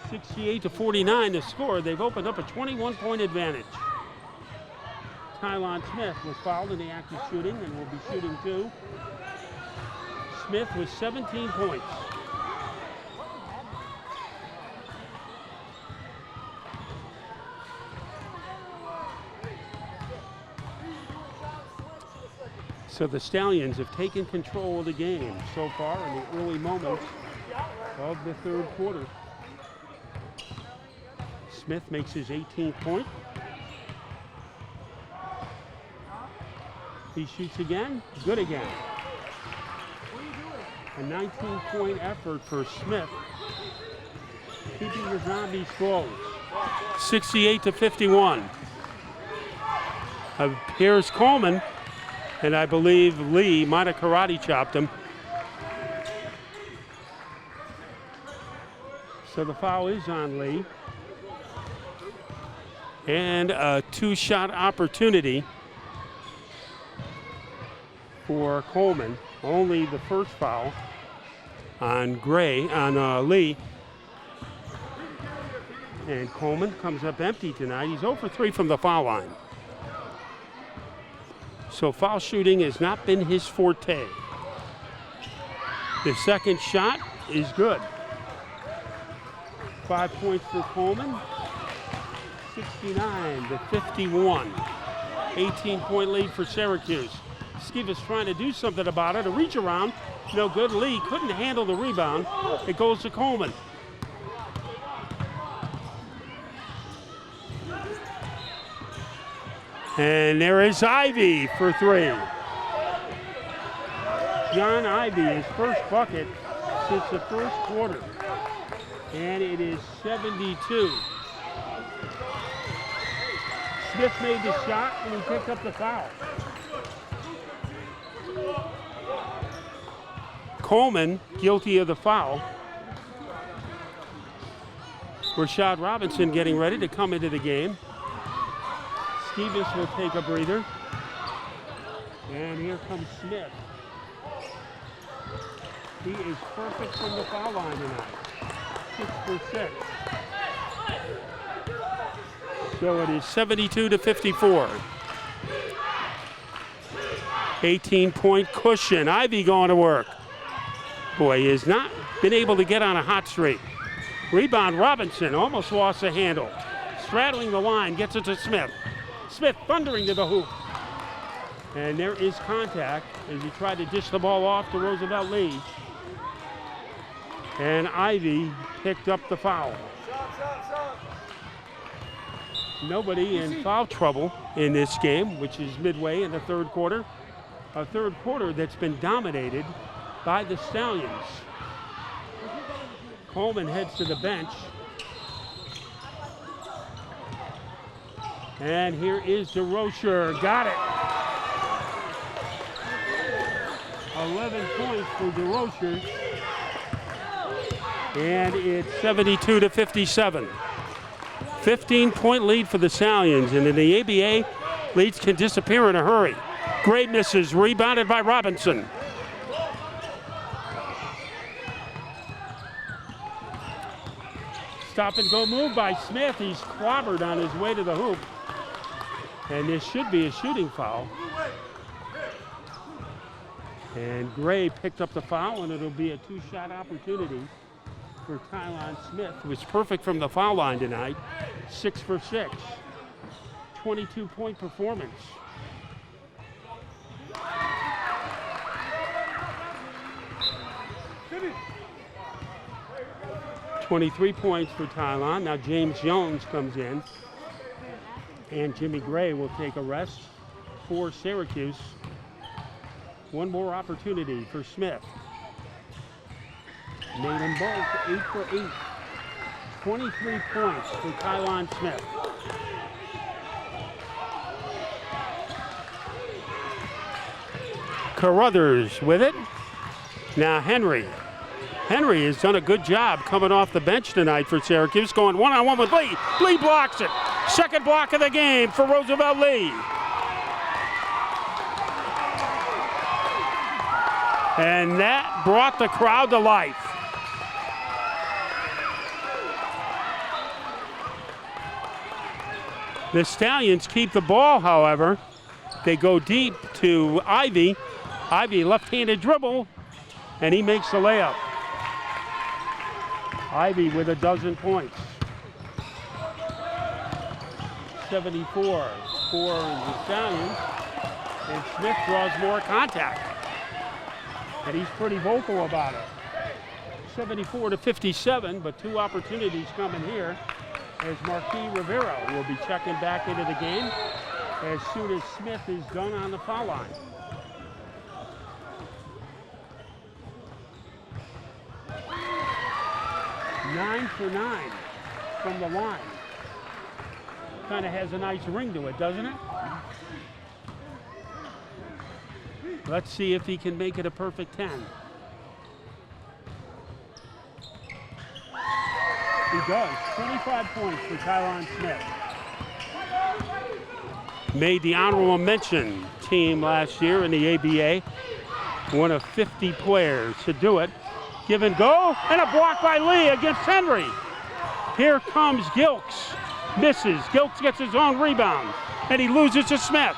68-49 the score. They've opened up a 21-point advantage. Tylon Smith was fouled in the act of shooting and will be shooting too. Smith with 17 points. So the Stallions have taken control of the game so far in the early moments of the third quarter. Smith makes his 18th point. He shoots again, good again. A 19-point effort for Smith, keeping the Zombies close. 68-51. Here's Coleman, and I believe Lee might have karate chopped him. So the foul is on Lee. And a two-shot opportunity for Coleman. Only the first foul on Lee. And Coleman comes up empty tonight. He's 0 for 3 from the foul line. So foul shooting has not been his forte. The second shot is good. 5 points for Coleman. 69-51. 18-point lead for Syracuse. Skivas trying to do something about it. A reach around, no good. Lee couldn't handle the rebound. It goes to Coleman. And there is Ivy for 3. John Ivy, his first bucket since the first quarter. And it is 72. Smith made the shot and he picked up the foul. Coleman guilty of the foul. Rashad Robinson getting ready to come into the game. Skivas will take a breather. And here comes Smith. He is perfect from the foul line tonight. 6 for 6. So it is 72-54. 18-point cushion. Ivy going to work. Boy, he has not been able to get on a hot streak. Rebound, Robinson almost lost the handle. Straddling the line, gets it to Smith. Smith thundering to the hoop. And there is contact as he tried to dish the ball off to Roosevelt Lee. And Ivy picked up the foul. Nobody in foul trouble in this game, which is midway in the third quarter. A third quarter that's been dominated by the Stallions. Coleman heads to the bench. And here is DeRocher. Got it. 11 points for DeRocher. And it's 72-57. 15-point lead for the Stallions. And in the ABA, leads can disappear in a hurry. Gray misses, rebounded by Robinson. Stop and go move by Smith. He's clobbered on his way to the hoop. And this should be a shooting foul. And Gray picked up the foul, and it'll be a 2-shot opportunity for Tylon Smith, who was perfect from the foul line tonight. 6 for 6. 22-point performance. Finish. 23 points for Tylon. Now James Jones comes in. And Jimmy Gray will take a rest for Syracuse. One more opportunity for Smith. Made them both 8 for 8. 23 points for Tylon Smith. Carruthers with it. Now Henry. Henry has done a good job coming off the bench tonight for Syracuse, going one-on-one with Lee. Lee blocks it. Second block of the game for Roosevelt Lee. And that brought the crowd to life. The Stallions keep the ball, however. They go deep to Ivy. Ivy left-handed dribble, and he makes the layup. Ivy with a dozen points. 74 for the Stallions. And Smith draws more contact. And he's pretty vocal about it. 74-57, but 2 opportunities coming here as Marquis Rivera will be checking back into the game as soon as Smith is done on the foul line. Nine for 9 from the line. Kind of has a nice ring to it, doesn't it? Let's see if he can make it a perfect 10. He does. 25 points for Tylon Smith. Made the honorable mention team last year in the ABA. One of 50 players to do it. Give and go, and a block by Lee against Henry. Here comes Gilks. Misses. Gilks gets his own rebound. And he loses to Smith.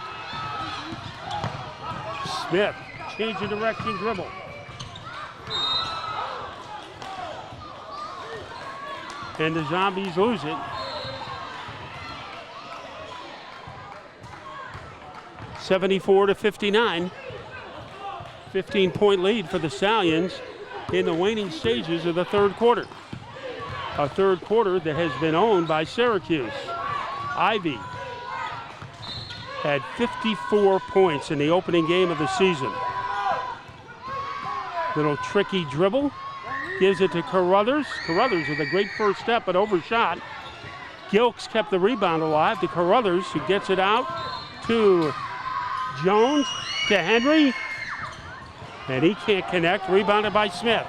Smith, change of direction dribble. And the Zombies lose it. 74-59. 15-point lead for the Stallions in the waning stages of the third quarter. A third quarter that has been owned by Syracuse. Ivy had 54 points in the opening game of the season. Little tricky dribble. Gives it to Carruthers. Carruthers with a great first step, but overshot. Gilks kept the rebound alive to Carruthers, who gets it out to Jones, to Henry. And he can't connect. Rebounded by Smith.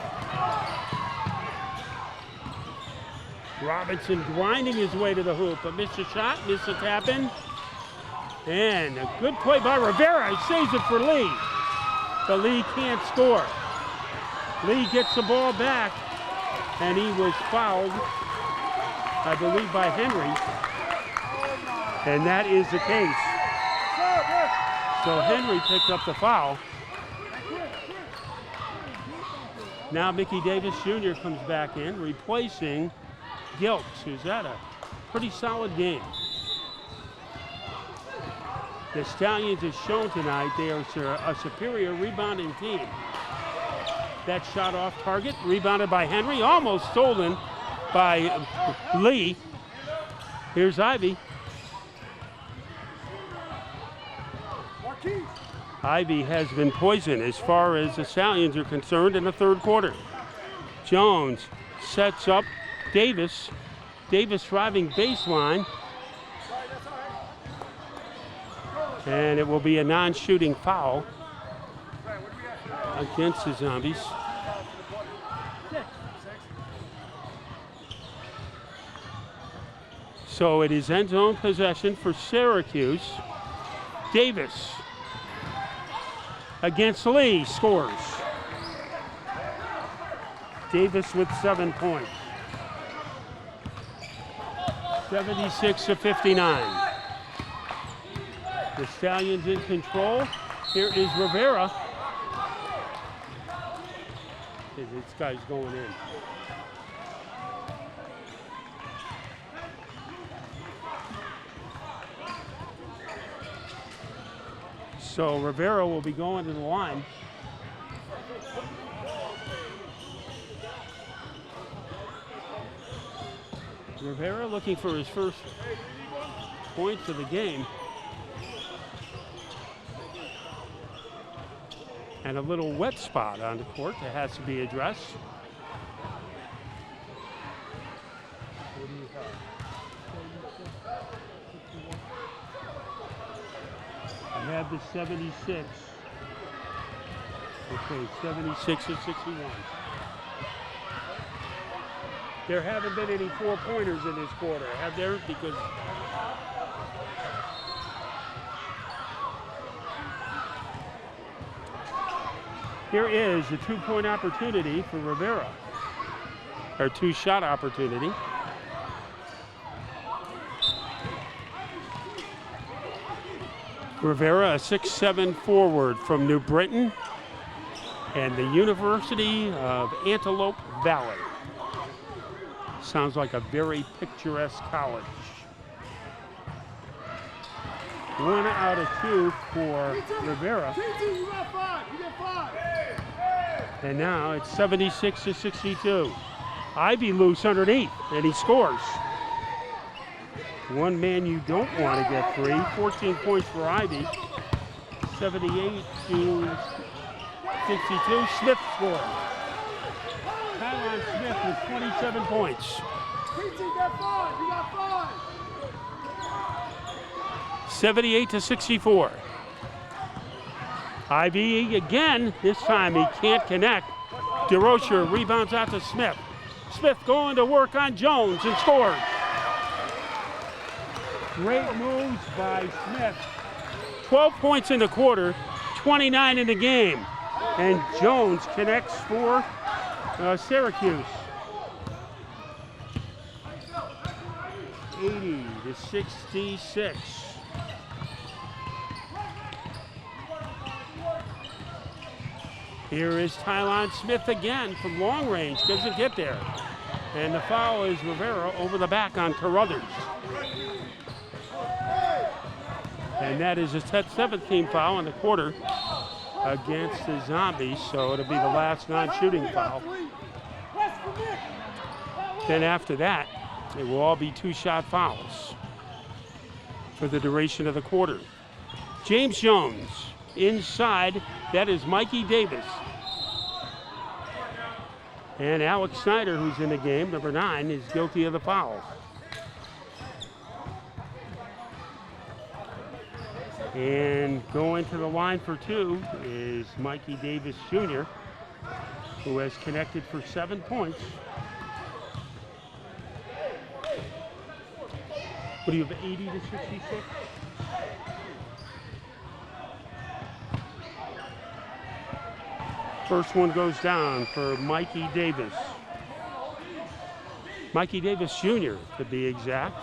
Robinson grinding his way to the hoop, but missed a shot, missed a tap in. And a good play by Rivera. He saves it for Lee. But Lee can't score. Lee gets the ball back, and he was fouled, I believe, by Henry. And that is the case. So Henry picked up the foul. Now Mickey Davis Jr. comes back in, replacing Gilks, who's had a pretty solid game. The Stallions have shown tonight they are a superior rebounding team. That shot off target, rebounded by Henry, almost stolen by Lee. Here's Ivy. Ivy has been poisoned as far as the Stallions are concerned in the third quarter. Jones sets up Davis. Davis driving baseline. And it will be a non-shooting foul against the Zombies. So it is end zone possession for Syracuse. Davis against Lee scores. Davis with 7 points. 76-59. The Stallions in control. Here is Rivera. This guy's going in. So Rivera will be going to the line. Rivera looking for his first points of the game. And a little wet spot on the court that has to be addressed. What do you have? I have the 76. Okay, 76 and 61. There haven't been any four-pointers in this quarter, have there? Because here is a two-point opportunity for Rivera, or two-shot opportunity. Rivera, a 6'7" forward from New Britain and the University of Antelope Valley. Sounds like a very picturesque college. 1 out of 2 for Rivera. And now it's 76-62. Ivy loose underneath, and he scores. One man you don't want to get free. 14 points for Ivy. 78-62. Smith scores. Tyron Smith with 27 points. 78-64. Ivy again. This time he can't connect. DeRocher rebounds out to Smith. Smith going to work on Jones and scores. Great moves by Smith. 12 points in the quarter, 29 in the game. And Jones connects for Syracuse. to 66. Here is Tylon Smith again from long range. Doesn't get there. And the foul is Rivera over the back on Carruthers. And that is his 7th team foul in the quarter against the Zombies. So it'll be the last non-shooting foul. Then after that, it will all be 2-shot fouls for the duration of the quarter. James Jones inside, that is Mikey Davis. And Alex Snyder, who's in the game, number 9, is guilty of the foul. And going to the line for 2 is Mikey Davis Jr., who has connected for 7 points. What do you have, 80 to 66? First one goes down for Mikey Davis. Mikey Davis Jr., to be exact.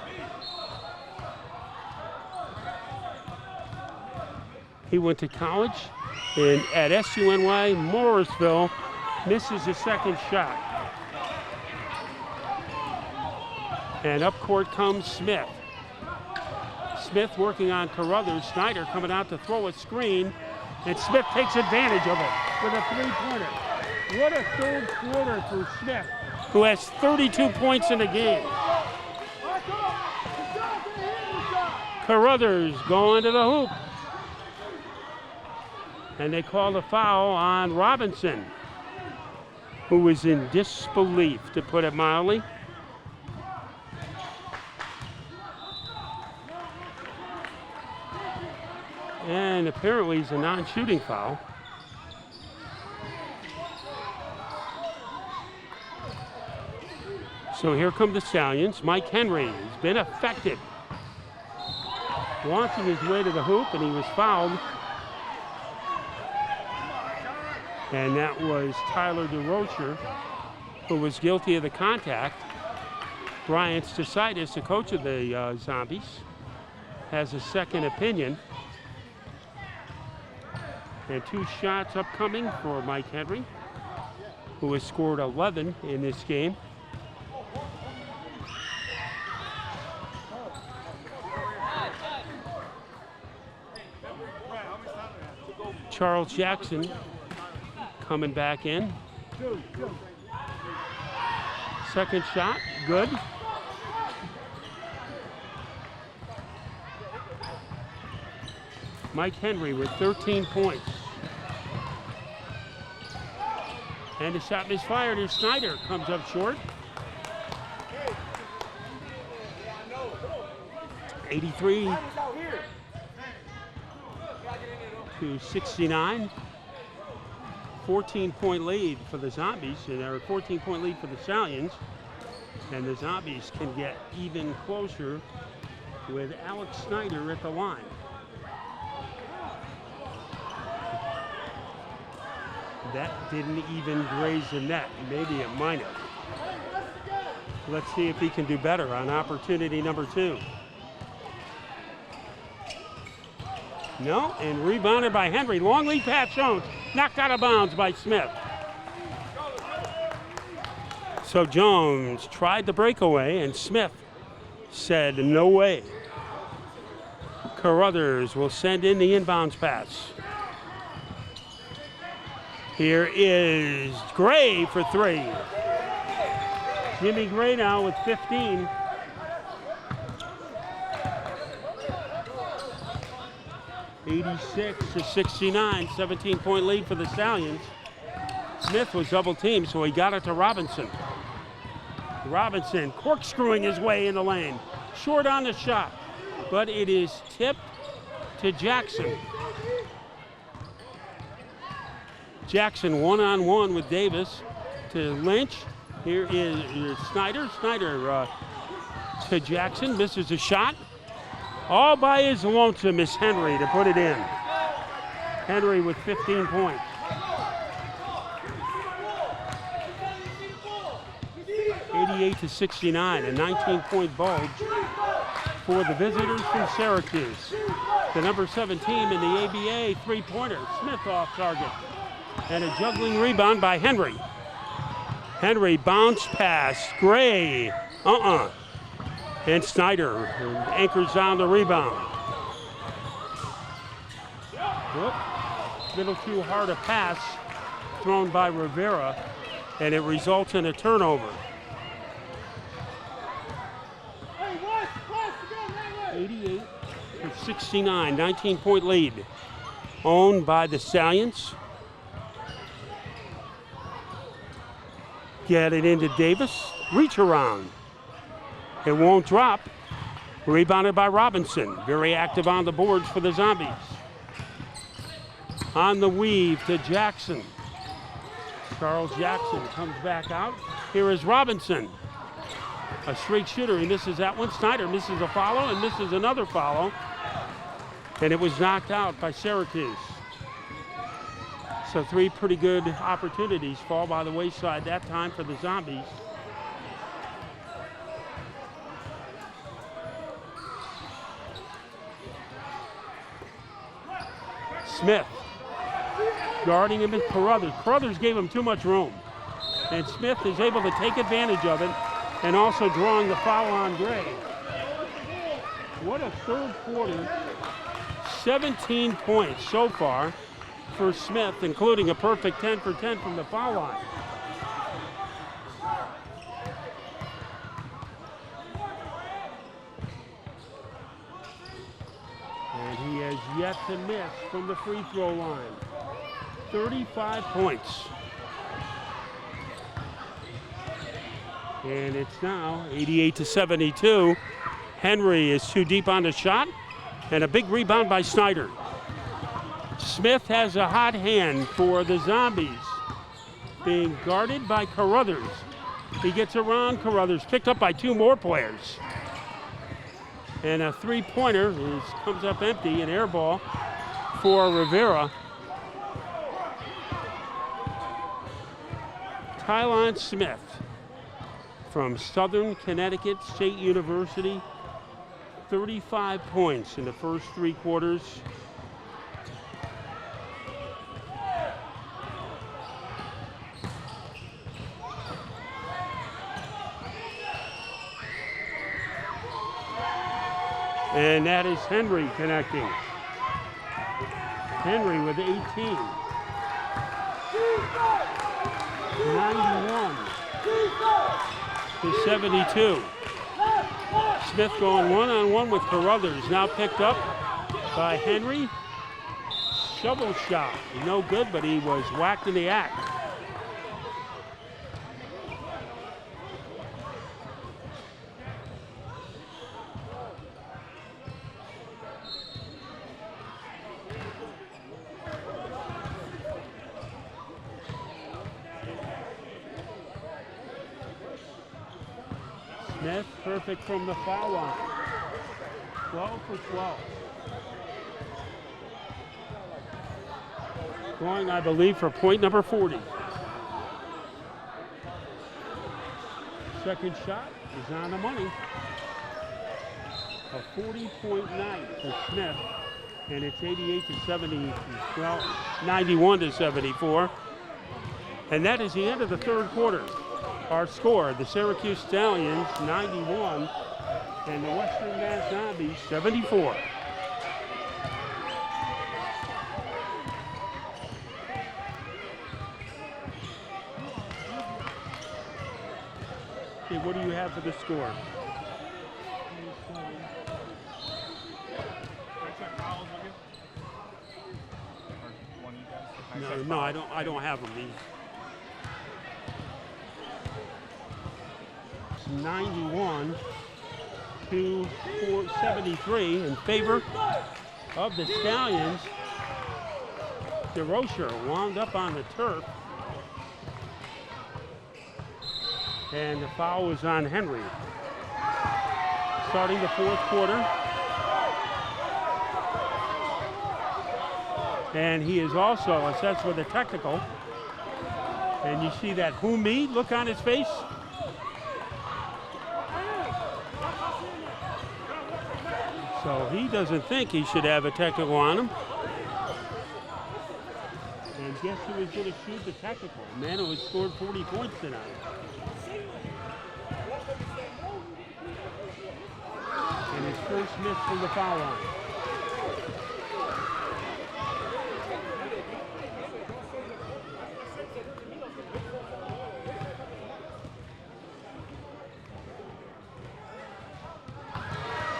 He went to college at SUNY Morrisville, misses his second shot. And up court comes Smith. Smith working on Carruthers. Snyder coming out to throw a screen, and Smith takes advantage of it with a 3-pointer. What a third quarter for Smith, who has 32 points in the game. Carruthers going to the hoop. And they call the foul on Robinson, who was in disbelief, to put it mildly. And apparently it's a non-shooting foul. So here come the Stallions. Mike Henry has been effective, launching his way to the hoop, and he was fouled. And that was Tyler DeRocher, who was guilty of the contact. Brian Stasitis, the coach of the Zombies, has a second opinion. And 2 shots upcoming for Mike Henry, who has scored 11 in this game. Charles Jackson coming back in. Second shot, good. Mike Henry with 13 points. And the shot misfired as Snyder comes up short. 83 to 69. 14-point lead for the Zombies, and they're a 14-point lead for the Stallions. And the Zombies can get even closer with Alex Snyder at the line. That didn't even graze the net. Maybe it might have. Let's see if he can do better on opportunity number 2. No, and rebounded by Henry. Long lead pass Jones, knocked out of bounds by Smith. So Jones tried the breakaway, and Smith said no way. Carruthers will send in the inbounds pass. Here is Gray for 3. Jimmy Gray now with 15. (86 to 69), 17-point lead for the Stallions. Smith was double teamed, so he got it to Robinson. Robinson corkscrewing his way in the lane. Short on the shot, but it is tipped to Jackson. Jackson one-on-one with Davis to Lynch. Here is Snyder. Snyder to Jackson, misses a shot. All by his lonesome is Henry to put it in. Henry with 15 points. 88 to 69, a 19-point bulge for the visitors from Syracuse. The number 7 team in the ABA three-pointer. Smith off target. And a juggling rebound by Henry. Henry bounce pass. Gray. And Snyder anchors down the rebound. Whoop. Little too hard a pass thrown by Rivera, and it results in a turnover. 88-69, 19-point lead. Owned by the Stallions. Get it into Davis. Reach around. It won't drop. Rebounded by Robinson. Very active on the boards for the Zombies. On the weave to Jackson. Charles Jackson comes back out. Here is Robinson. A straight shooter. He misses that one. Snyder misses a follow and misses another follow. And it was knocked out by Syracuse. So 3 pretty good opportunities fall by the wayside that time for the Zombies. Smith guarding him at Carruthers. Carruthers gave him too much room. And Smith is able to take advantage of it and also drawing the foul on Gray. What a third quarter. 17 points so far for Smith, including a perfect 10 for 10 from the foul line. And he has yet to miss from the free throw line. 35 points. And it's now 88-72. Henry is too deep on the shot, and a big rebound by Snyder. Smith has a hot hand for the Zombies, being guarded by Carruthers. He gets around Carruthers, picked up by 2 more players. And a three-pointer comes up empty, an air ball for Rivera. Tylon Smith from Southern Connecticut State University, 35 points in the first 3 quarters. And that is Henry connecting. Henry with 18. 91-72. Smith going one-on-one with Carruthers. Now picked up by Henry. Shovel shot. No good, but he was whacked in the act. Smith, perfect from the foul line. 12 for 12. Going, I believe, for point number 40. Second shot is on the money. A 40-point night for Smith, and it's 88-70, well, 91-74. And that is the end of the third quarter. Our score, the Syracuse Stallions 91 and the Western Mass Zombies 74. Okay, what do you have for the score? No, I don't have them. 91-73 in favor of the Stallions. DeRocher wound up on the turf. And the foul was on Henry. Starting the fourth quarter. And he is also assessed with a technical. And you see that "who me" look on his face. So he doesn't think he should have a technical on him. And guess who was going to shoot the technical? A man who has scored 40 points tonight. And his first miss from the foul line.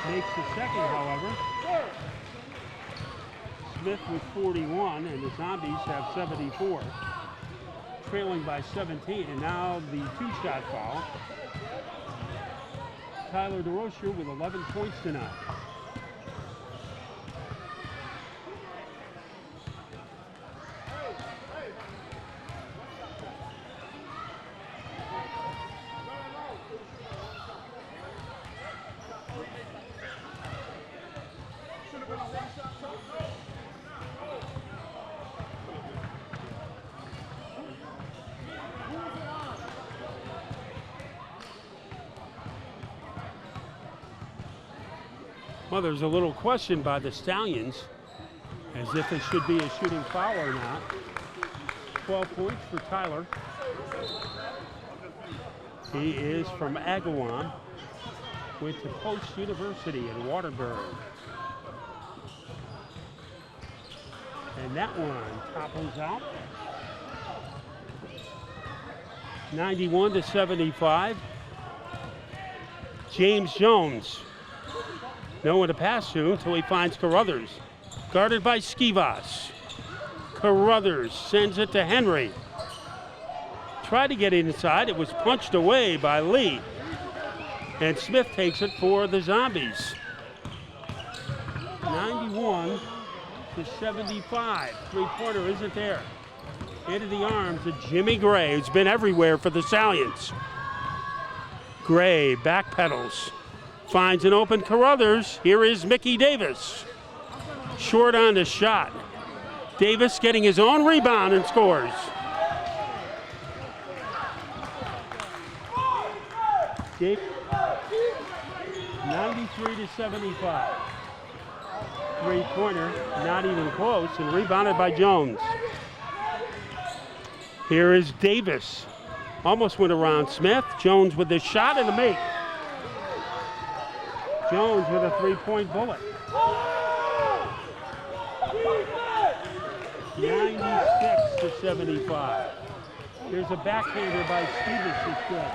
Makes the second, however. Smith with 41, and the Zombies have 74. Trailing by 17, and now the two-shot foul. Tyler DeRocher with 11 points tonight. Well, there's a little question by the Stallions as if it should be a shooting foul or not. 12 points for Tyler. He is from Agawam, went to Post University in Waterbury. And that one topples out. 91-75. James Jones. No one to pass to until he finds Carruthers. Guarded by Skivas. Carruthers sends it to Henry. Tried to get inside. It was punched away by Lee. And Smith takes it for the Zombies. 91-75. Three-pointer isn't there. Into the arms of Jimmy Gray, who's been everywhere for the Stallions. Gray backpedals. Finds an open Carruthers. Here is Mickey Davis. Short on the shot. Davis getting his own rebound and scores. Dave, 93-75. Three-pointer, not even close, and rebounded by Jones. Here is Davis. Almost went around Smith. Jones with the shot and the make. Jones with a three-point bullet. 96-75. There's a backhander by Stevens that's good.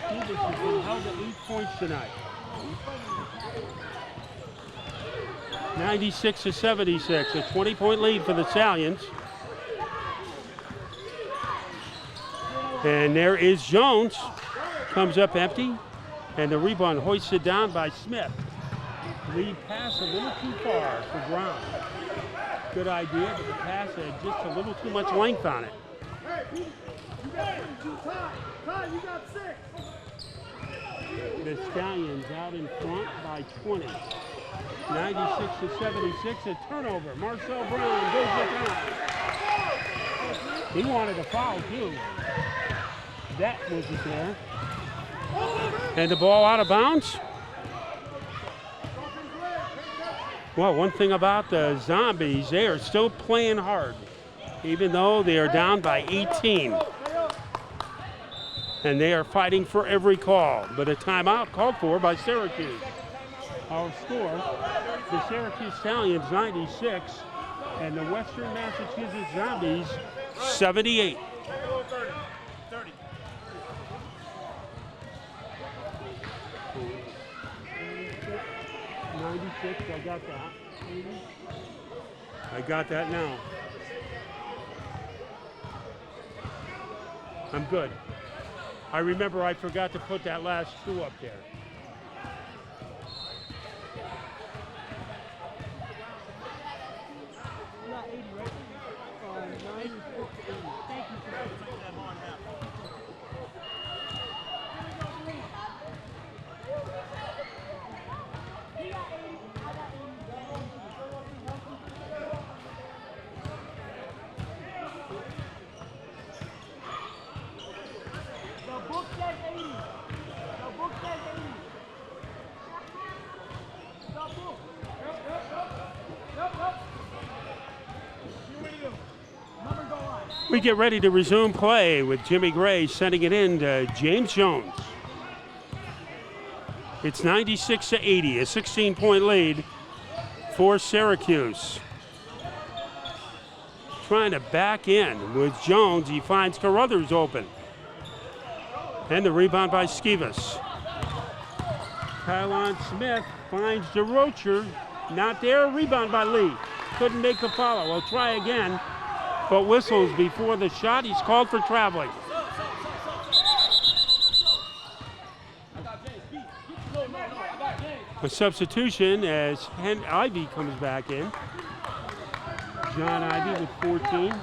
Stevens has been held at 8 points tonight. 96-76, a 20-point lead for the Stallions. And there is Jones. Comes up empty. And the rebound hoisted down by Smith. Lead pass a little too far for Brown. Good idea, but the pass had just a little too much length on it. The Stallions out in front by 20. 96-76, a turnover. Marcel Brown goes it down. He wanted a foul too. That wasn't there. And the ball out of bounds. Well, one thing about the Zombies, they are still playing hard, even though they are down by 18. And they are fighting for every call, but a timeout called for by Syracuse. Our score, the Syracuse Stallions 96 and the Western Massachusetts Zombies 78. 96, I got that. I got that now. I'm good. I remember I forgot to put that last 2 up there. Not 80, right? 96 to 80. Thank you for putting that on now. The book says 80. The book says 80. We get ready to resume play with Jimmy Gray sending it in to James Jones. It's 96-80, a 16-point lead for Syracuse. Trying to back in with Jones. He finds Carruthers open. And the rebound by Skivas. Kylon Smith finds DeRocher. Not there. Rebound by Lee. Couldn't make the follow. We'll try again. But whistles before the shot. He's called for traveling. A substitution as Ivy comes back in. John Ivy with 14.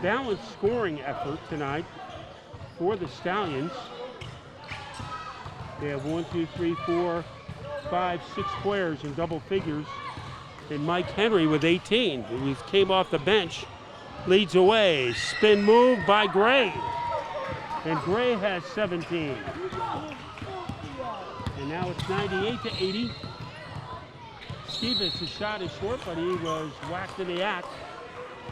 Balanced scoring effort tonight for the Stallions. They have 1, 2, 3, 4, 5, 6 players in double figures. And Mike Henry with 18, who came off the bench, leads away. Spin move by Gray. And Gray has 17. And now it's 98-80. Skivas' shot is short, but he was whacked in the act.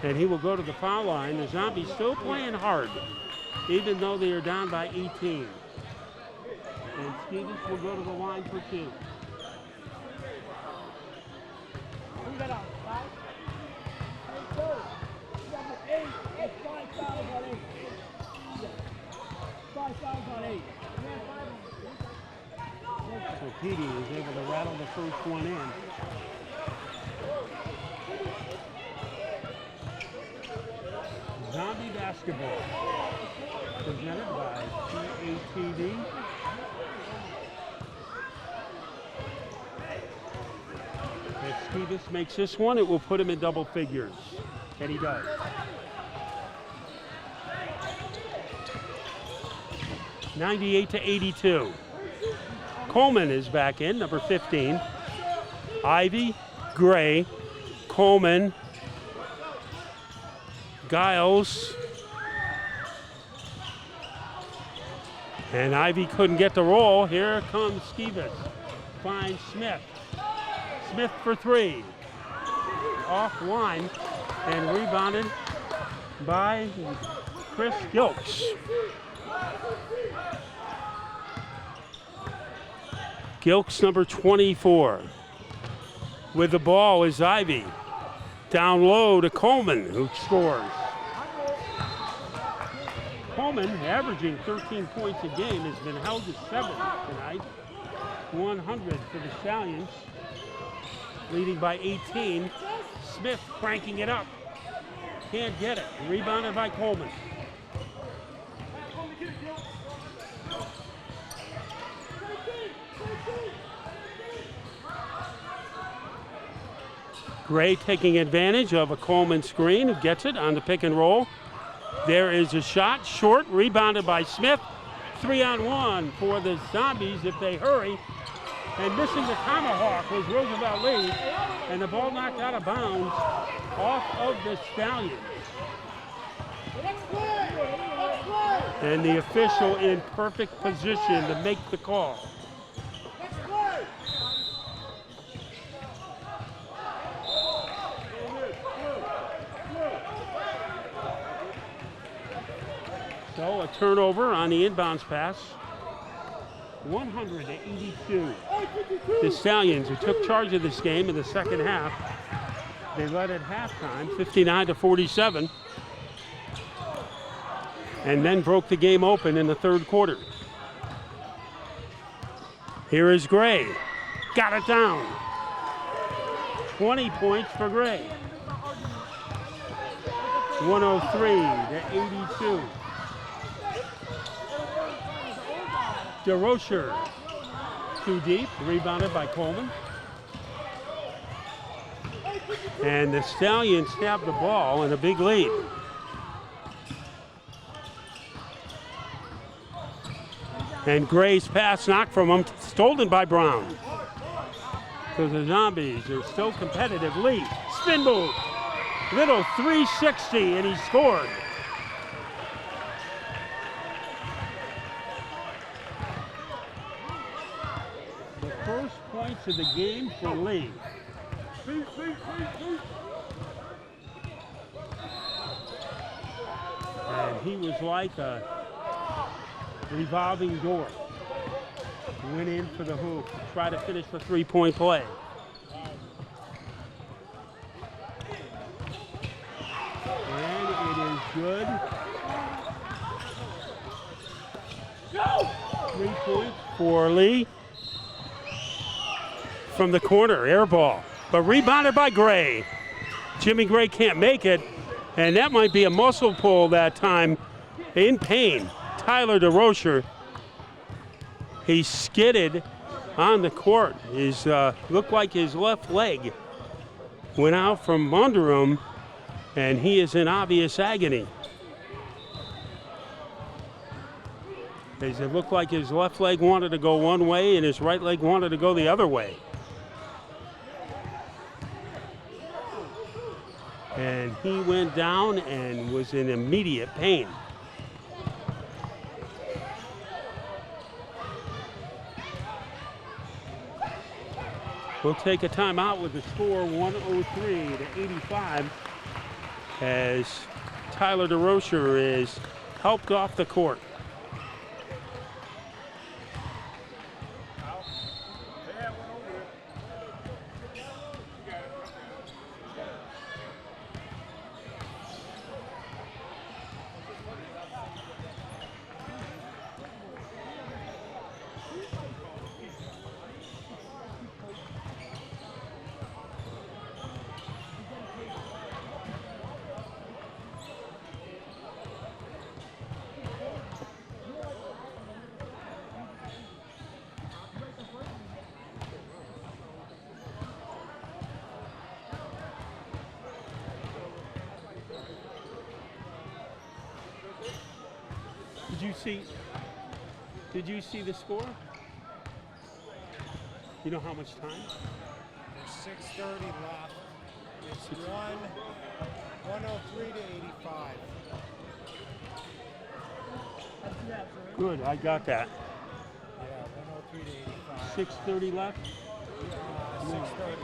And he will go to the foul line. The Zombies still playing hard, even though they are down by 18. And Skivas will go to the line for 2. So Petey is able to rattle the first one in. Zombie basketball, presented by CATV. If Skivas makes this one, it will put him in double figures. And he does. (98-82). Coleman is back in, number 15. Ivy, Gray, Coleman, Giles. And Ivy couldn't get the roll. Here comes Skivas. Finds Smith. Smith for 3. Offline and rebounded by Chris Gilks. Gilks, number 24. With the ball is Ivy. Down low to Coleman, who scores. Coleman, averaging 13 points a game, has been held to 7 tonight. 100 for the Stallions, leading by 18. Smith cranking it up. Can't get it. Rebounded by Coleman. Gray taking advantage of a Coleman screen, who gets it on the pick and roll. There is a shot, short, rebounded by Smith. 3-on-1 for the Zombies if they hurry. And missing the tomahawk was Roosevelt Lee, and the ball knocked out of bounds off of the Stallions. And the official in perfect position to make the call. So a turnover on the inbounds pass. 100-82. The Stallions, who took charge of this game in the second half, they led at halftime, 59-47, and then broke the game open in the third quarter. Here is Gray. Got it down. 20 points for Gray. 103-82. DeRocher, too deep, rebounded by Coleman. And the Stallions have the ball in a big lead. And Gray's pass knocked from him, stolen by Brown. So the Zombies are still competitive. Lee, spin move, little 360, and he scored. First points of the game for Lee. And he was like a revolving door. Went in for the hoop, tried to finish the three-point play. And it is good. 3 points for Lee. From the corner, air ball, but rebounded by Gray. Jimmy Gray can't make it, and that might be a muscle pull that time. In pain, Tyler DeRocher. He skidded on the court. His looked like his left leg went out from under him, and he is in obvious agony. As it looked like his left leg wanted to go one way and his right leg wanted to go the other way. And he went down and was in immediate pain. We'll take a timeout with the score 103-85 as Tyler DeRocher is helped off the court. Did you see the score? You know how much time? There's 6:30 left. It's 103-85. Good, I got that. Yeah, 103-85. 6:30 left? 6:30.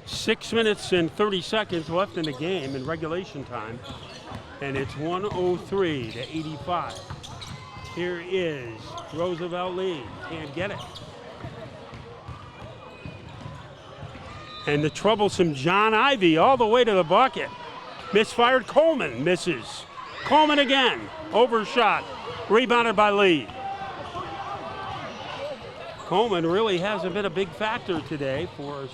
6 minutes and 30 seconds left in the game in regulation time, and it's 103-85. Here is Roosevelt Lee, can't get it. And the troublesome John Ivy all the way to the bucket. Misfired, Coleman misses. Coleman again, overshot, rebounded by Lee. Coleman really hasn't been a big factor today for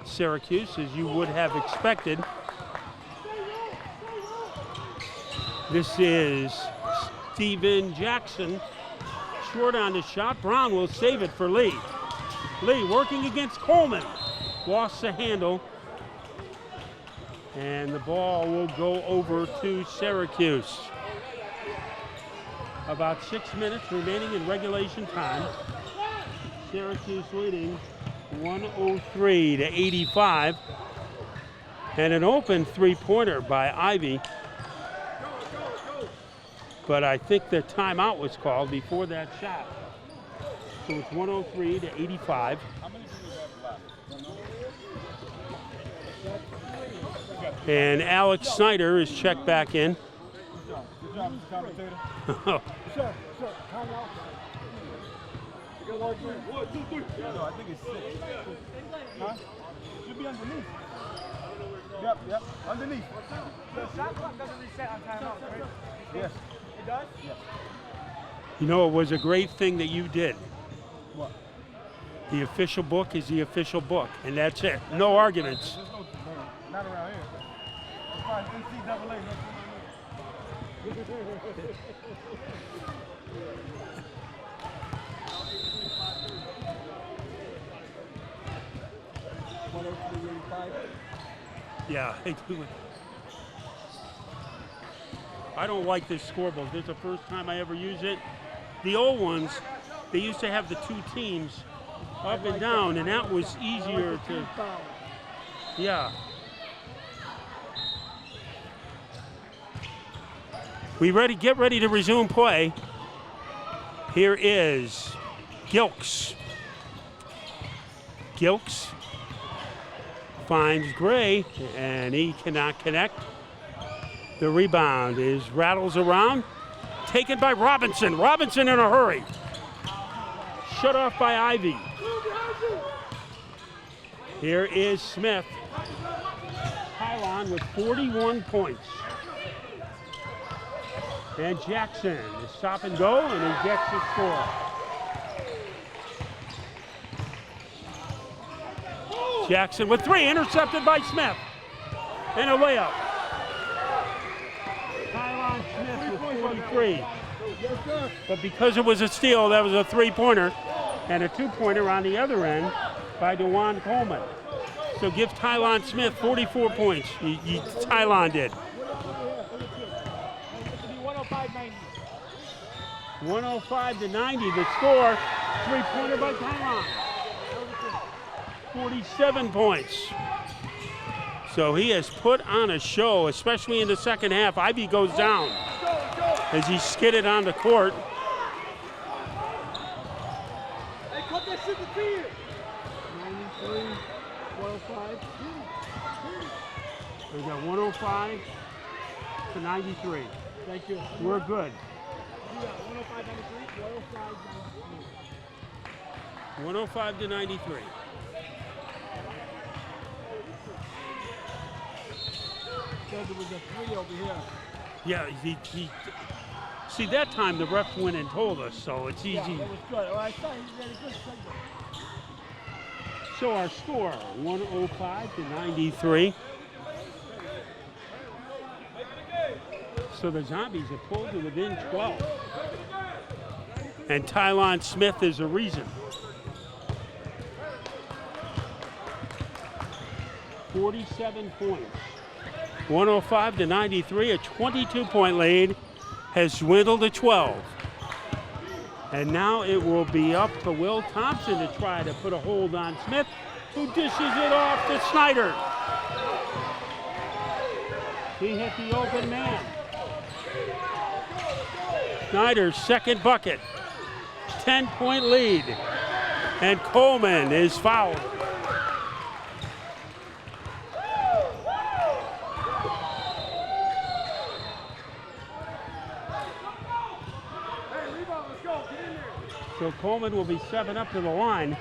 Syracuse, as you would have expected. This is Steven Jackson, short on the shot. Brown will save it for Lee. Lee working against Coleman, lost the handle, and the ball will go over to Syracuse. About 6 minutes remaining in regulation time. Syracuse leading 103-85, and an open three-pointer by Ivy, but I think the timeout was called before that shot. So it's 103-85. And Alex Snyder is checked back in. Good job, Mr. Commentator. Sir, timeout. No, I think it's 6. Huh? Should be underneath. Yep, underneath. The shot clock doesn't reset on timeout, right? Yes. It does? Yes. You know, it was a great thing that you did. What? The official book is the official book, and that's it. No arguments. There's no, not around here. As far as NCAA, Yeah, I don't like this scoreboard. This is the first time I ever use it. The old ones, they used to have the two teams up and down, and that was easier to, yeah. We ready? Get ready to resume play. Here is Gilks. Gilks finds Gray, and he cannot connect. The rebound is rattles around. Taken by Robinson. Robinson in a hurry. Shut off by Ivy. Here is Smith. Pylon with 41 points. And Jackson is stop and go, and he gets the score. Jackson with 3, intercepted by Smith. And a layup. Pylon Smith with 43. But because it was a steal, that was a 3-pointer. And a 2-pointer on the other end by DeJuan Coleman. So give Tylon Smith 44 points. Tylon did. 105-90 the score. 3-pointer by Tylon. 47 points. So he has put on a show, especially in the second half. Ivy goes down as he skidded on the court. Hey, cut that shit to fear. 93, 105. We got 105 to 93. Thank you. We're good. 105, 93, 105, 93. 105 to 93. Says it was a 3 over here. Yeah, he see, that time the ref went and told us, so it's easy. Yeah, that was good. All right, son, he did a good segment. So our score, 105 to 93. So the Zombies have pulled to within 12. And Tylon Smith is a reason. 47 points. 105 to 93, a 22-point lead has dwindled to 12. And now it will be up to Will Thompson to try to put a hold on Smith, who dishes it off to Snyder. He hit the open man. Snyder's second bucket. 10-point lead. And Coleman is fouled. So Coleman will be 7 up to the line.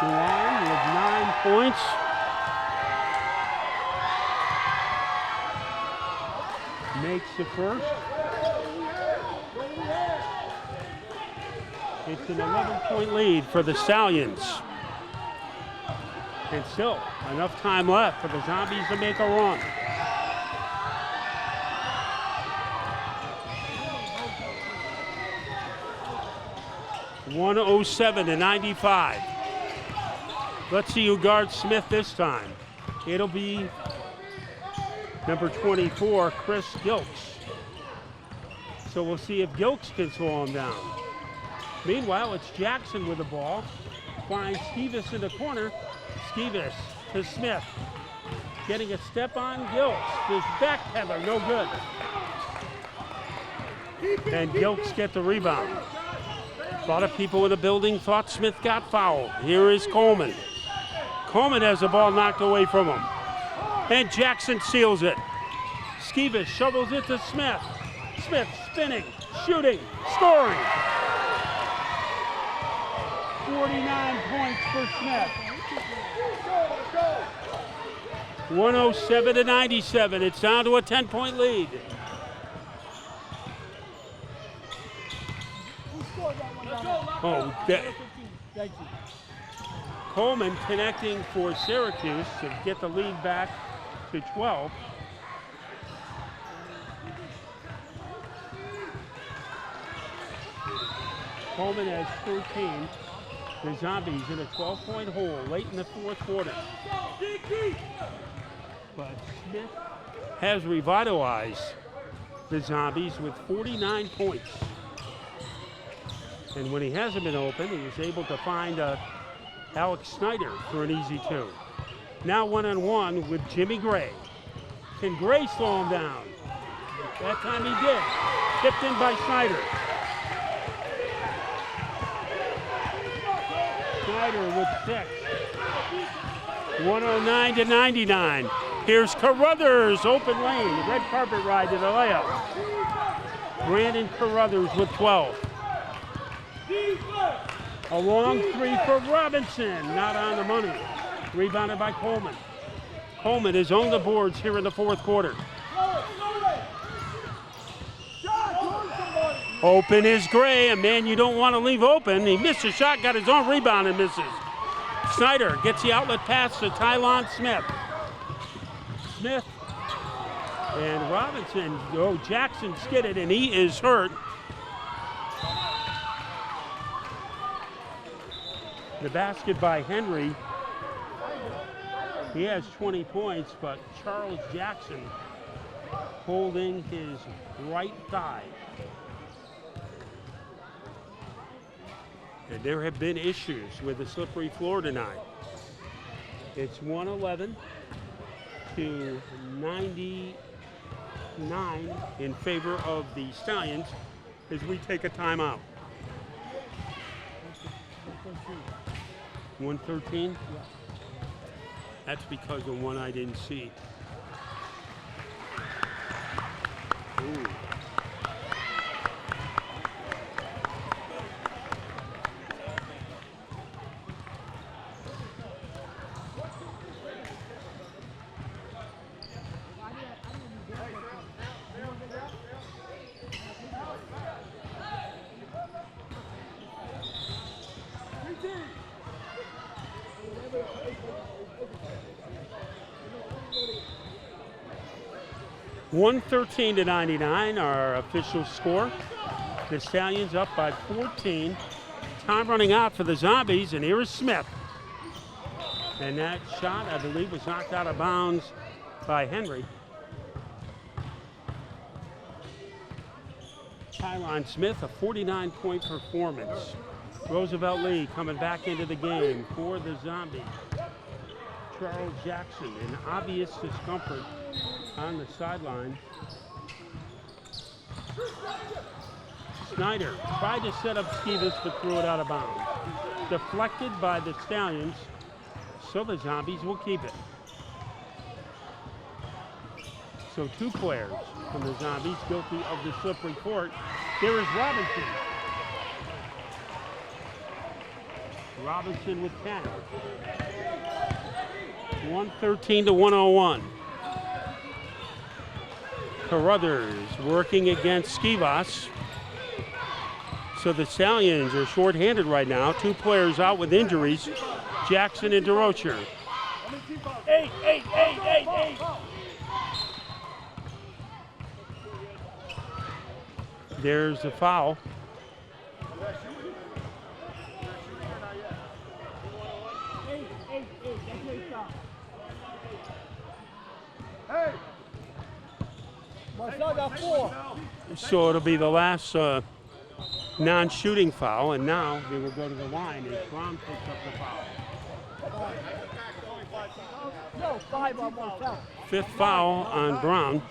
DeJuan with 9 points. Makes the first. It's an 11-point lead for the Stallions. And still, enough time left for the Zombies to make a run. (107 to 95). Let's see who guards Smith this time. It'll be number 24, Chris Gilks. So we'll see if Gilks can slow him down. Meanwhile, it's Jackson with the ball. Finds Skeevis in the corner. Skeevis to Smith. Getting a step on Gilks. His back header, no good. And Gilks get the rebound. A lot of people in the building thought Smith got fouled. Here is Coleman. Coleman has the ball knocked away from him. And Jackson seals it. Skeevis shovels it to Smith. Smith spinning, shooting, scoring. 49 points for Smith. 107 to 97. It's down to a 10-point lead. Oh, Thank you. Coleman connecting for Syracuse to get the lead back to 12. Coleman has 13. The Zombies in a 12-point hole late in the fourth quarter. But Smith has revitalized the Zombies with 49 points. And when he hasn't been open, he was able to find Alex Snyder for an easy 2. Now one-on-one with Jimmy Gray. Can Gray slow him down? That time he did. Tipped in by Snyder. Snyder with 6. 109 to 99. Here's Carruthers, open lane. Red carpet ride to the layup. Brandon Carruthers with 12. A long 3 for Robinson, not on the money. Rebounded by Coleman. Coleman is on the boards here in the 4th quarter. Open is Gray, a man you don't want to leave open. He missed a shot, got his own rebound and misses. Snyder gets the outlet pass to Tylon Smith. Smith and Robinson. Oh, Jackson skidded and he is hurt. The basket by Henry. He has 20 points, but Charles Jackson holding his right thigh. And there have been issues with the slippery floor tonight. It's 111 to 99 in favor of the Stallions as we take a timeout. 113? That's because of one I didn't see. Ooh. $113 to 99, our official score. The Stallions up by 14. Time running out for the Zombies, and here is Smith. And that shot, I believe, was knocked out of bounds by Henry. Tylon Smith, a 49-point performance. Roosevelt Lee coming back into the game for the Zombies. Charles Jackson in obvious discomfort on the sideline. Snyder tried to set up Stevens but threw it out of bounds. Deflected by the Stallions, so the Zombies will keep it. So 2 players from the Zombies guilty of the slippery court. There is Robinson. Robinson with 10. 113 to 101. Carruthers working against Skivas. So the Stallions are shorthanded right now. 2 players out with injuries, Jackson and DeRocher. 8. There's a foul. Hey! My son got 4. So it'll be the last non-shooting foul, and now they will go to the line as Brown picks up the foul. No, 5 on myself. 5th foul on Brown.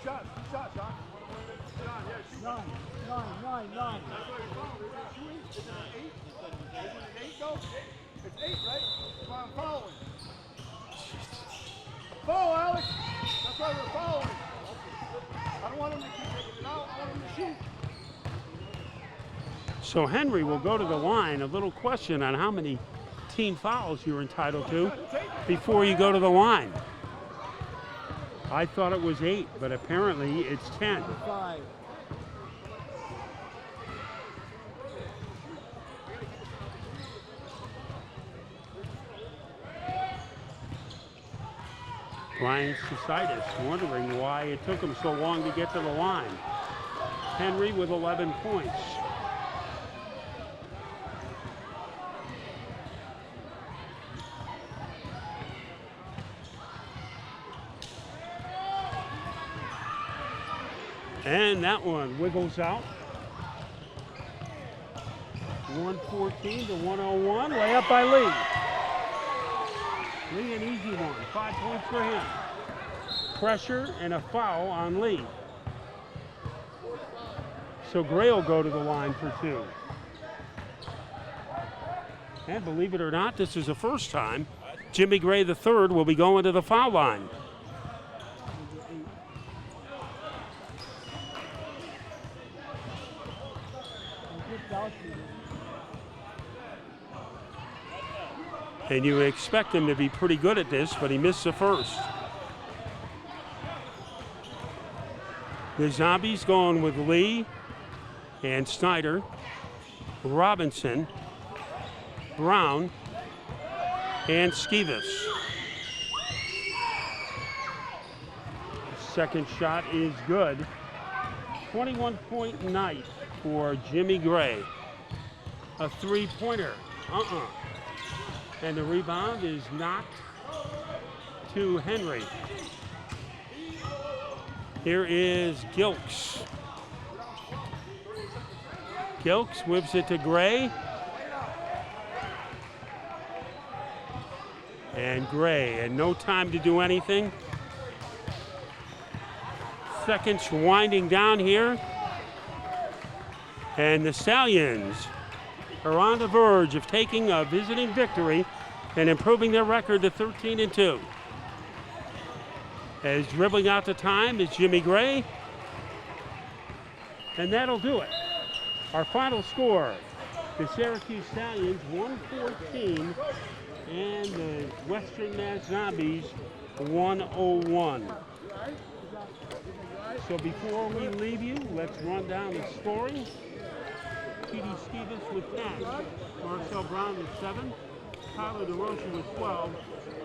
9. It's 8, right? That's why I'm following. Foul, Alex. That's why we're following. I don't want him to keep taking it out. I want him to shoot. So Henry will go to the line. A little question on how many team fouls you're entitled to before you go to the line. I thought it was 8, but apparently it's 10. 5. Brian Cisidis wondering why it took him so long to get to the line. Henry with 11 points. And that one wiggles out. 114 to 101. Layup by Lee. Lee, an easy one. 5 points for him. Pressure and a foul on Lee. So Gray will go to the line for 2. And believe it or not, this is the first time Jimmy Gray III will be going to the foul line. And you expect him to be pretty good at this, but he missed the first. The Zombies going with Lee and Snyder, Robinson, Brown, and Skivas. Second shot is good. 21-point night for Jimmy Gray. A 3-pointer. And the rebound is knocked to Henry. Here is Gilks. Gilks whips it to Gray. And Gray, and no time to do anything. Seconds winding down here. And the Stallions are on the verge of taking a visiting victory and improving their record to 13-2. As dribbling out the time is Jimmy Gray. And that'll do it. Our final score, the Syracuse Stallions 114 and the Western Mass Zombies 101. So before we leave you, let's run down the scoring. T.D. Skivas with 10, Marcel Brown with 7, Tyler DeRosa with 12,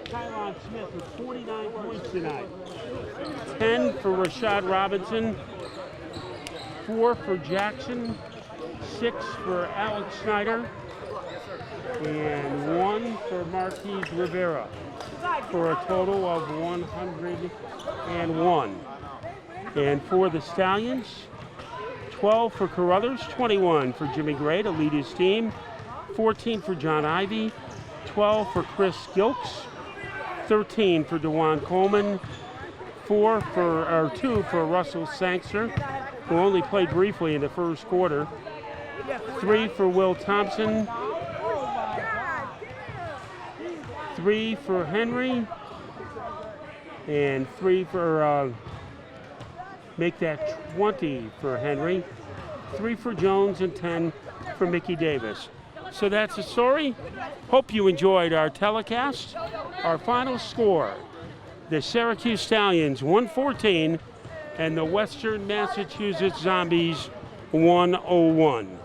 Tyron Smith with 49 points tonight. 10 for Rashad Robinson, 4 for Jackson, 6 for Alex Snyder, and 1 for Marquise Rivera, for a total of 101. And for the Stallions, 12 for Carruthers, 21 for Jimmy Gray to lead his team, 14 for John Ivey, 12 for Chris Gilks, 13 for DeJuan Coleman, 2 for Russell Sangster, who only played briefly in the first quarter, 3 for Will Thompson, 3 for Henry, and 3 for make that 20 for Henry, 3 for Jones, and 10 for Mickey Davis. So that's the story. Hope you enjoyed our telecast. Our final score, the Syracuse Stallions 114 and the Western Massachusetts Zombies 101.